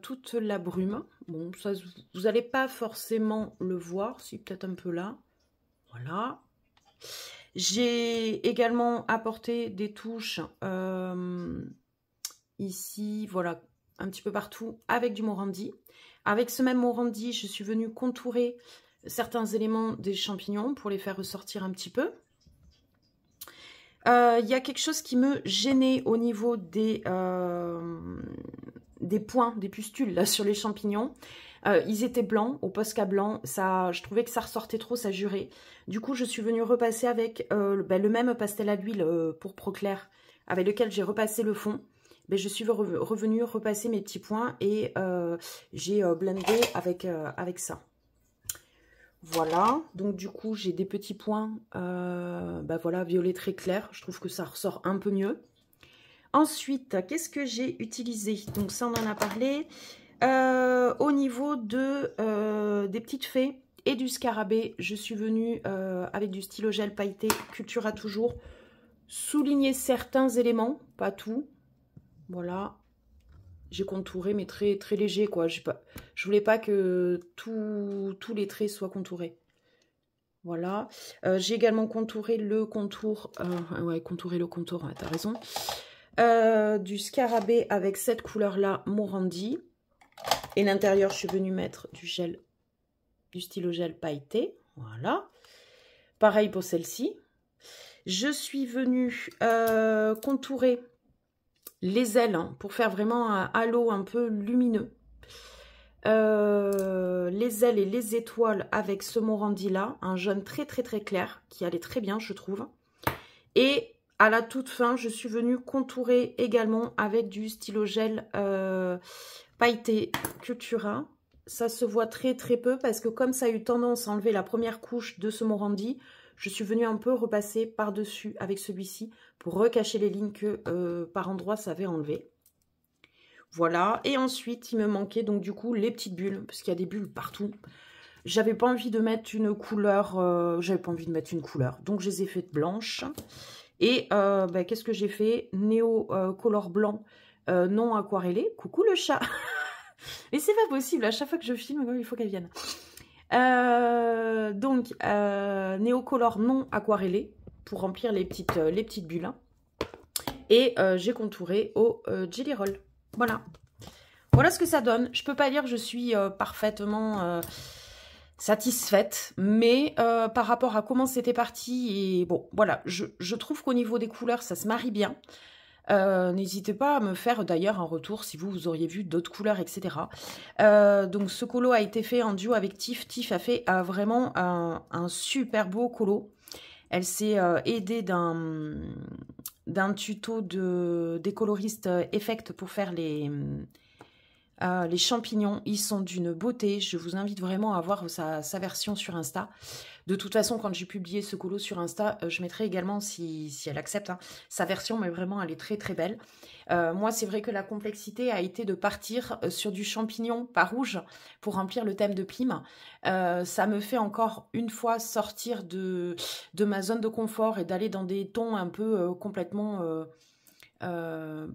toute la brume. Bon, ça, vous n'allez pas forcément le voir, si peut-être un peu là. Voilà. J'ai également apporté des touches ici, voilà, un petit peu partout avec du Morandi. Avec ce même Morandi, je suis venue contourer certains éléments des champignons pour les faire ressortir un petit peu. Il y a quelque chose qui me gênait au niveau des points, des pustules là, sur les champignons. Ils étaient blancs, au Posca blanc, ça, je trouvais que ça ressortait trop, ça jurait. Du coup, je suis venue repasser avec le même pastel à l'huile pour clair, avec lequel j'ai repassé le fond. Je suis revenue repasser mes petits points et j'ai blendé avec ça. Voilà, donc du coup j'ai des petits points, voilà, violet très clair, je trouve que ça ressort un peu mieux. Ensuite, qu'est-ce que j'ai utilisé? Donc ça on en a parlé. Au niveau des petites fées et du scarabée, je suis venue avec du stylo gel pailleté Cultura toujours, souligner certains éléments, pas tout. Voilà. J'ai contouré, mais très, très léger, quoi. Je voulais pas que tous les traits soient contourés. Voilà. J'ai également contouré le contour. Ouais, contouré le contour, ouais, t'as raison. Du scarabée avec cette couleur-là, Morandi. Et l'intérieur, je suis venue mettre du stylo gel pailleté. Voilà. Pareil pour celle-ci. Je suis venue contourer les ailes pour faire vraiment un halo un peu lumineux. Les ailes et les étoiles avec ce Morandi là, un jaune très très très clair qui allait très bien je trouve. Et à la toute fin, je suis venue contourer également avec du stylo gel pailleté Cultura. Ça se voit très très peu parce que comme ça a eu tendance à enlever la première couche de ce Morandi, je suis venue un peu repasser par-dessus avec celui-ci pour recacher les lignes que par endroits ça avait enlevé. Voilà. Et ensuite, il me manquait donc du coup les petites bulles, parce qu'il y a des bulles partout. J'avais pas envie de mettre une couleur, donc je les ai faites blanches. Et qu'est-ce que j'ai fait? Néo color blanc non aquarellé. Coucou le chat. Mais c'est pas possible, à chaque fois que je filme, il faut qu'elle vienne. Néocolor non aquarellé pour remplir les petites bulles. Et j'ai contouré au Jelly Roll. Voilà. Voilà ce que ça donne. Je peux pas dire que je suis parfaitement satisfaite, mais par rapport à comment c'était parti, et bon, voilà, je trouve qu'au niveau des couleurs, ça se marie bien. N'hésitez pas à me faire d'ailleurs un retour si vous auriez vu d'autres couleurs, etc. Donc ce colo a été fait en duo avec Tiff. Tiff a fait vraiment un super beau colo. Elle s'est aidée d'un tuto des coloristes Effect pour faire les champignons. Ils sont d'une beauté. Je vous invite vraiment à voir sa version sur Insta. De toute façon, quand j'ai publié ce colo sur Insta, je mettrai également, si elle accepte, sa version, mais vraiment, elle est très très belle. Moi, c'est vrai que la complexité a été de partir sur du champignon pas rouge pour remplir le thème de Plim. Ça me fait encore une fois sortir de ma zone de confort et d'aller dans des tons un peu complètement... dans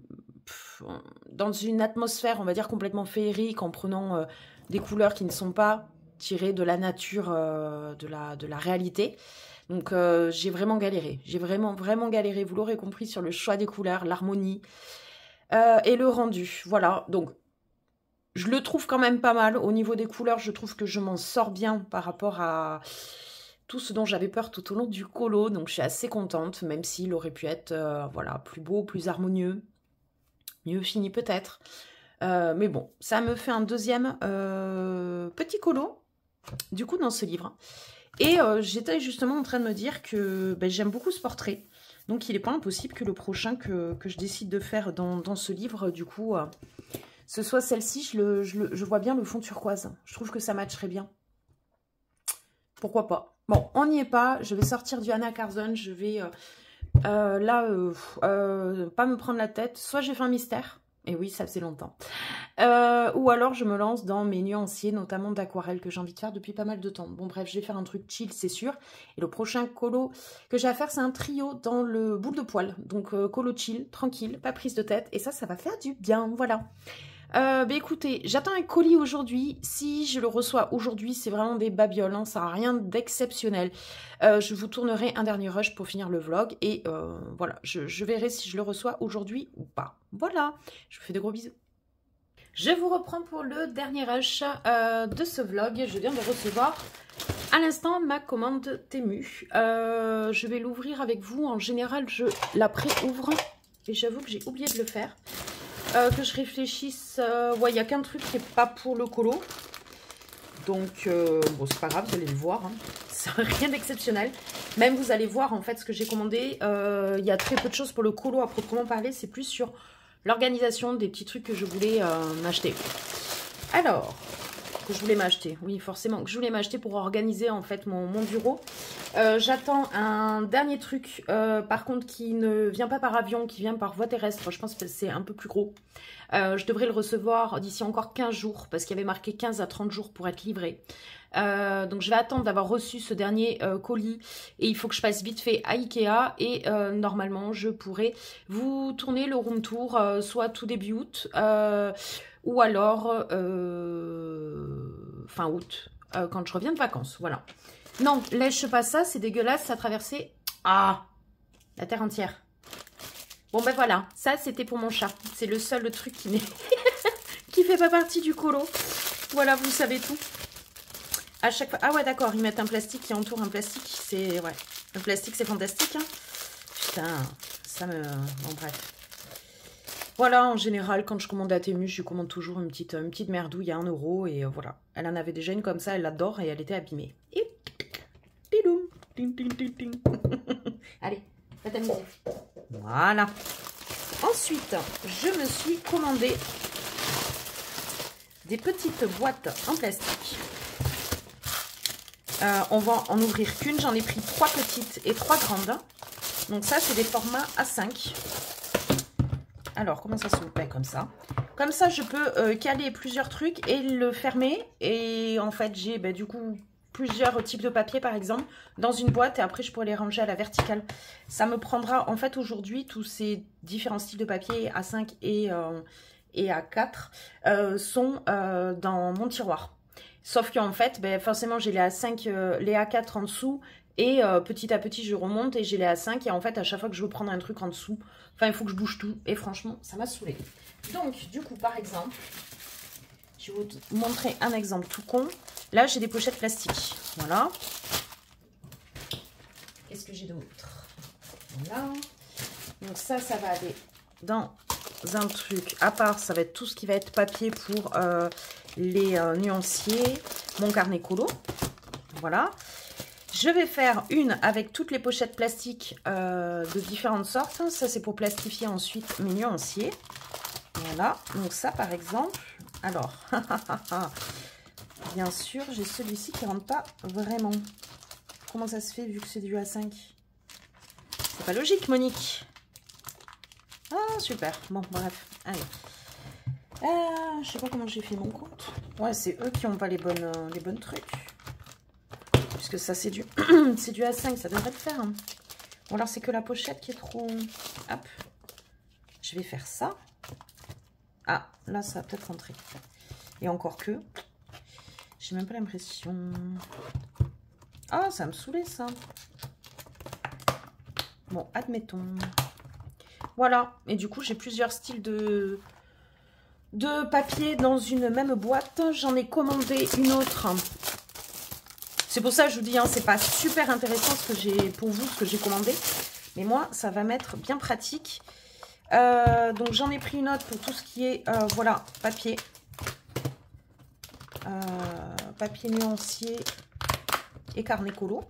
une atmosphère, on va dire, complètement féerique, en prenant des couleurs qui ne sont pas tirées de la nature, de la réalité. Donc j'ai vraiment galéré. J'ai vraiment galéré, vous l'aurez compris, sur le choix des couleurs, l'harmonie et le rendu. Voilà, donc je le trouve quand même pas mal. Au niveau des couleurs, je trouve que je m'en sors bien par rapport à tout ce dont j'avais peur tout au long du colo. Donc je suis assez contente, même s'il aurait pu être voilà, plus beau, plus harmonieux, mieux fini peut-être. Mais bon, ça me fait un deuxième petit colo, du coup, dans ce livre. Et j'étais justement en train de me dire que j'aime beaucoup ce portrait. Donc, il n'est pas impossible que le prochain que je décide de faire dans ce livre, du coup, ce soit celle-ci. Je vois bien le fond turquoise. Je trouve que ça matcherait bien. Pourquoi pas? Bon, on n'y est pas. Je vais sortir du Anna Carson. Je vais, pas me prendre la tête. Soit j'ai fait un mystère, Et oui, ça faisait longtemps. Ou alors, je me lance dans mes nuanciers, notamment d'aquarelle, que j'ai envie de faire depuis pas mal de temps. Bon, bref, je vais faire un truc chill, c'est sûr. Et le prochain colo que j'ai à faire, c'est un trio dans le boule de poil. Donc, colo chill, tranquille, pas prise de tête. Et ça va faire du bien, voilà. Écoutez, j'attends un colis aujourd'hui. Si je le reçois aujourd'hui, c'est vraiment des babioles, hein, ça n'a rien d'exceptionnel. Je vous tournerai un dernier rush pour finir le vlog. Et voilà, je verrai si je le reçois aujourd'hui ou pas. Voilà, je vous fais de gros bisous. Je vous reprends pour le dernier rush de ce vlog. Je viens de recevoir à l'instant ma commande Temu. Je vais l'ouvrir avec vous. En général, je la pré-ouvre. Et j'avoue que j'ai oublié de le faire. Que je réfléchisse, ouais, il n'y a qu'un truc qui n'est pas pour le colo. Donc, bon, c'est pas grave, vous allez le voir. Hein. C'est rien d'exceptionnel. Même, vous allez voir, en fait, ce que j'ai commandé. Il y a très peu de choses pour le colo à proprement parler. C'est plus sur l'organisation des petits trucs que je voulais m'acheter. Alors, que je voulais m'acheter. Oui, forcément, que je voulais m'acheter pour organiser, en fait, mon bureau. J'attends un dernier truc, par contre, qui ne vient pas par avion, qui vient par voie terrestre. Je pense que c'est un peu plus gros. Je devrais le recevoir d'ici encore 15 jours, parce qu'il y avait marqué 15 à 30 jours pour être livré. Donc, je vais attendre d'avoir reçu ce dernier colis. Et il faut que je passe vite fait à Ikea. Et normalement, je pourrai vous tourner le room tour, soit tout début août, ou alors fin août, quand je reviens de vacances. Voilà. Non, lèche pas ça, c'est dégueulasse, ça a traversé la terre entière. Bon ben voilà, ça c'était pour mon chat. C'est le seul truc qui n'est qui fait pas partie du colo. Voilà, vous savez tout. À chaque fois. Ah ouais, d'accord, ils mettent un plastique qui entoure un plastique. C'est ouais, le plastique c'est fantastique. Hein. Putain, ça me. Bon bref. Voilà, en général, quand je commande à Temu, je lui commande toujours une petite merdouille à 1 € et voilà. Elle en avait déjà une comme ça, elle l'adore et elle était abîmée. Et allez, va t'amuser. Voilà. Ensuite, je me suis commandé des petites boîtes en plastique. On va en ouvrir qu'une. J'en ai pris 3 petites et 3 grandes. Donc ça, c'est des formats A5. Alors, comment ça s'ouvre? Ben, comme ça. Comme ça, je peux caler plusieurs trucs et le fermer. Et en fait, j'ai du coup plusieurs types de papier, par exemple, dans une boîte. Et après, je pourrais les ranger à la verticale. Ça me prendra, en fait, aujourd'hui, tous ces différents styles de papier A5 et A4 sont dans mon tiroir. Sauf qu'en fait, forcément, j'ai les A5, les A4 en dessous. Et petit à petit, je remonte et j'ai les A5. Et en fait, à chaque fois que je veux prendre un truc en dessous, enfin, il faut que je bouge tout. Et franchement, ça m'a saoulée. Donc, du coup, par exemple, je vais vous montrer un exemple tout con. Là, j'ai des pochettes plastiques. Voilà. Qu'est-ce que j'ai d'autre? Voilà. Donc ça va aller dans un truc. À part, ça va être tout ce qui va être papier pour les nuanciers. Mon carnet colo. Voilà. Je vais faire une avec toutes les pochettes plastiques de différentes sortes. Ça, c'est pour plastifier ensuite mes nuanciers. Voilà. Donc ça, par exemple. Alors, bien sûr, j'ai celui-ci qui ne rentre pas vraiment. Comment ça se fait vu que c'est du A5? C'est pas logique, Monique. Ah, super. Bon, bref. Allez. Je sais pas comment j'ai fait mon compte. Ouais, c'est eux qui n'ont pas les bonnes trucs. Puisque ça, c'est du, c'est du A5, ça devrait le faire. Hein. Ou alors, c'est que la pochette qui est trop... Hop. Je vais faire ça. Ah, là, ça va peut-être rentrer. Et encore que... J'ai même pas l'impression... Ah, ça me saoulait, ça. Bon, admettons. Voilà. Et du coup, j'ai plusieurs styles de papier dans une même boîte. J'en ai commandé une autre. C'est pour ça que je vous dis, hein, c'est pas super intéressant ce que j'ai pour vous, ce que j'ai commandé. Mais moi, ça va m'être bien pratique. Donc, j'en ai pris une autre pour tout ce qui est, voilà, papier. Papier nuancier et carnet colo.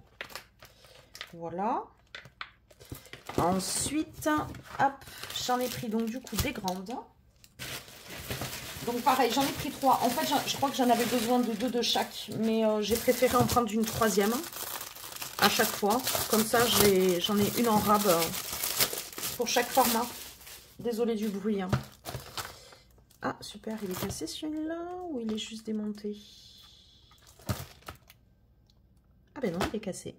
Voilà. Ensuite, hop, j'en ai pris donc du coup des grandes. Donc pareil, j'en ai pris 3. En fait, je crois que j'en avais besoin de 2 de chaque. Mais j'ai préféré en prendre une 3e à chaque fois. Comme ça, j'en ai une en rab pour chaque format. Désolée du bruit. Hein. Ah, super, il est cassé celui-là ou il est juste démonté? Ah ben non, il est cassé.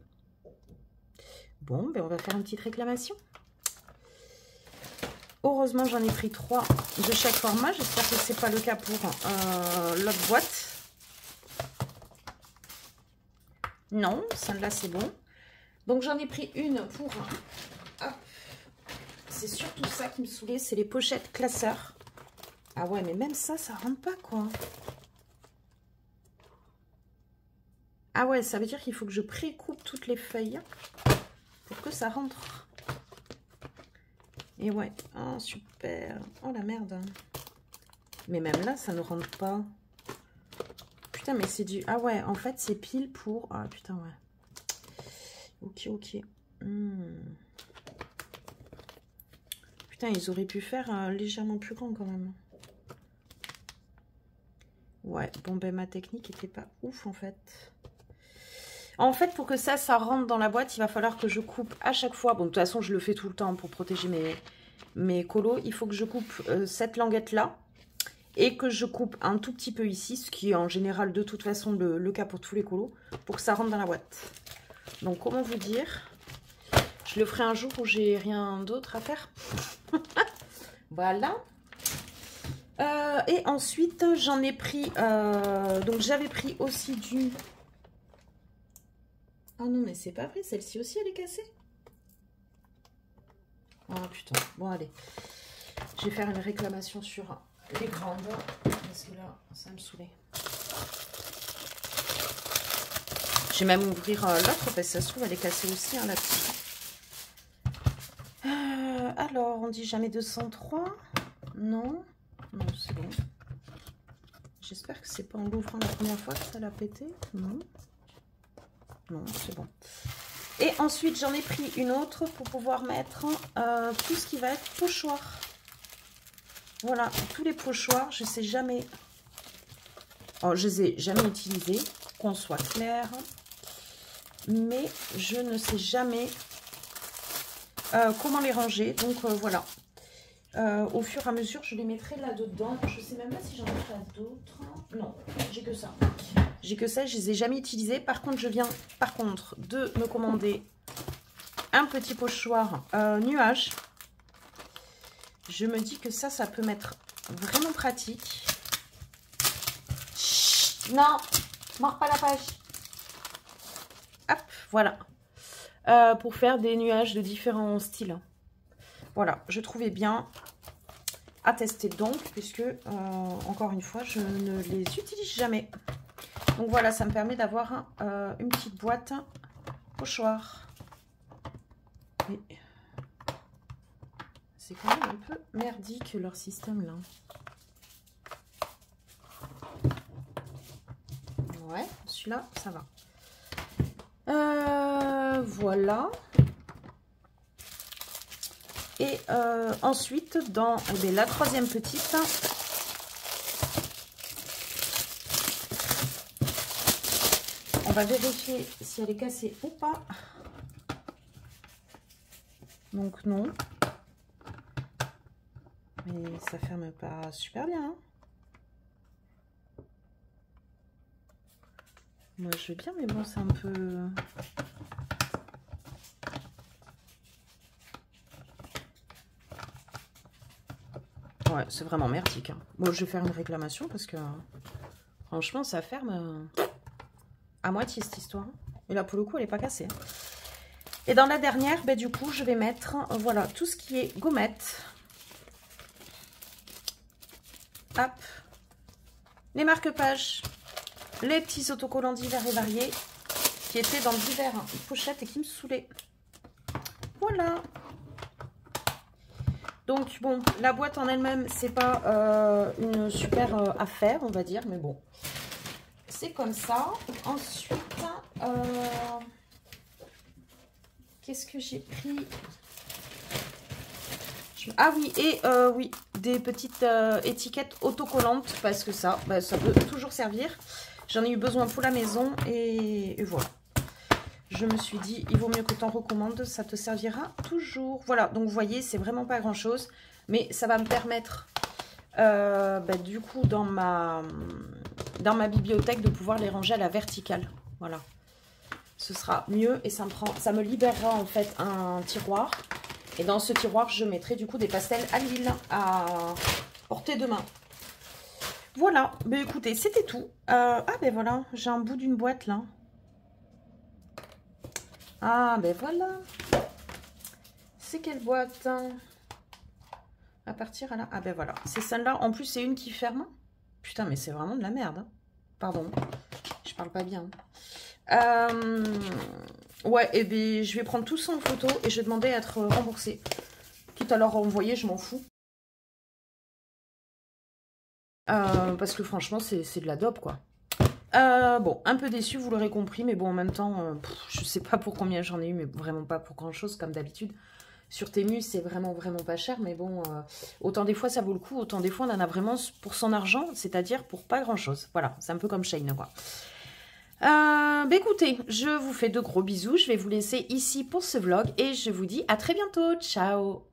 Bon, ben on va faire une petite réclamation. Heureusement, j'en ai pris 3 de chaque format. J'espère que ce n'est pas le cas pour l'autre boîte. Non, celle-là, c'est bon. Donc, j'en ai pris une pour... C'est surtout ça qui me saoulait, c'est les pochettes classeurs. Ah ouais, mais même ça, ça rentre pas, quoi. Ah ouais, ça veut dire qu'il faut que je pré-coupe toutes les feuilles pour que ça rentre. Et ouais, oh, super. Oh la merde. Mais même là, ça ne rentre pas. Putain, mais c'est du... Ah ouais, en fait, c'est pile pour... Ah putain, ouais. Ok, ok. Putain, ils auraient pu faire légèrement plus grand quand même. Ouais, bon ben ma technique était pas ouf en fait. En fait, pour que ça rentre dans la boîte, il va falloir que je coupe à chaque fois. Bon, de toute façon, je le fais tout le temps pour protéger mes colos. Il faut que je coupe cette languette-là et que je coupe un tout petit peu ici, ce qui est en général de toute façon le cas pour tous les colos, pour que ça rentre dans la boîte. Donc, comment vous dire? Je le ferai un jour où j'ai rien d'autre à faire. Voilà. Et ensuite, j'en ai pris... donc, j'avais pris aussi du... Oh non, mais c'est pas vrai. Celle-ci aussi, elle est cassée. Oh putain. Bon, allez. Je vais faire une réclamation sur les grandes. Parce que là, ça me saoulait. Je vais même ouvrir l'autre. Parce que ça se trouve, elle est cassée aussi, hein, là-dessus. Alors, on dit jamais 203. Non. Non, c'est bon. J'espère que c'est pas en l'ouvrant la première fois que ça l'a pété. Non. Non, c'est bon. Et ensuite, j'en ai pris une autre pour pouvoir mettre tout ce qui va être pochoir. Voilà, tous les pochoirs, je sais jamais... Oh, je les ai jamais utilisés, qu'on soit clair. Mais je ne sais jamais comment les ranger. Donc, voilà. Au fur et à mesure, je les mettrai là-dedans. Je sais même pas si j'en ai pas d'autres. Non, j'ai que ça. J'ai que ça, je les ai jamais utilisés. Par contre, je viens de me commander un petit pochoir nuage. Je me dis que ça peut m'être vraiment pratique. Chut, non, mords pas la page. Hop, voilà. Pour faire des nuages de différents styles. Voilà, je trouvais bien à tester donc, puisque, encore une fois, je ne les utilise jamais. Donc voilà, ça me permet d'avoir une petite boîte pochoir. C'est quand même un peu merdique leur système là. Ouais, celui-là, ça va. Voilà. Et ensuite, dans la troisième petite... On va vérifier si elle est cassée ou pas. Donc non. Mais ça ferme pas super bien. Hein. Moi je veux bien, mais bon, c'est un peu... Ouais, c'est vraiment merdique. Hein. Bon, je vais faire une réclamation parce que franchement, ça ferme... à moitié cette histoire. Et là pour le coup elle n'est pas cassée. Et dans la dernière, du coup je vais mettre voilà tout ce qui est gommette. Hop. Les marque-pages. Les petits autocollants divers et variés. Qui étaient dans diverses pochettes et qui me saoulaient. Voilà. Donc bon, la boîte en elle-même, c'est pas une super affaire, on va dire. Mais bon. C'est comme ça. Ensuite, qu'est-ce que j'ai pris? Ah oui, et oui, des petites étiquettes autocollantes, parce que ça peut toujours servir. J'en ai eu besoin pour la maison et voilà. Je me suis dit, il vaut mieux que tu en recommandes, ça te servira toujours. Voilà, donc vous voyez, c'est vraiment pas grand-chose, mais ça va me permettre du coup, dans ma bibliothèque, de pouvoir les ranger à la verticale. Voilà. Ce sera mieux et ça me libérera en fait un tiroir. Et dans ce tiroir, je mettrai du coup des pastels à l'huile à portée de main. Voilà, ben écoutez, c'était tout. Voilà, j'ai un bout d'une boîte là. Ah ben voilà. C'est quelle boîte? À partir à là. Ah ben voilà, c'est celle-là. En plus, c'est une qui ferme. Putain, mais c'est vraiment de la merde. Hein. Pardon, je parle pas bien. Ouais, et bien je vais prendre tout ça en photo et je vais demander à être remboursée. Quitte à leur renvoyer, je m'en fous. Parce que franchement, c'est de la dope, quoi. Bon, un peu déçu, vous l'aurez compris, mais bon, en même temps, je sais pas pour combien j'en ai eu, mais vraiment pas pour grand-chose, comme d'habitude. Sur Temu, c'est vraiment pas cher, mais bon, autant des fois ça vaut le coup, autant des fois on en a vraiment pour son argent, c'est-à-dire pour pas grand-chose. Voilà, c'est un peu comme Shane, quoi. Écoutez, je vous fais de gros bisous, je vais vous laisser ici pour ce vlog, et je vous dis à très bientôt, ciao!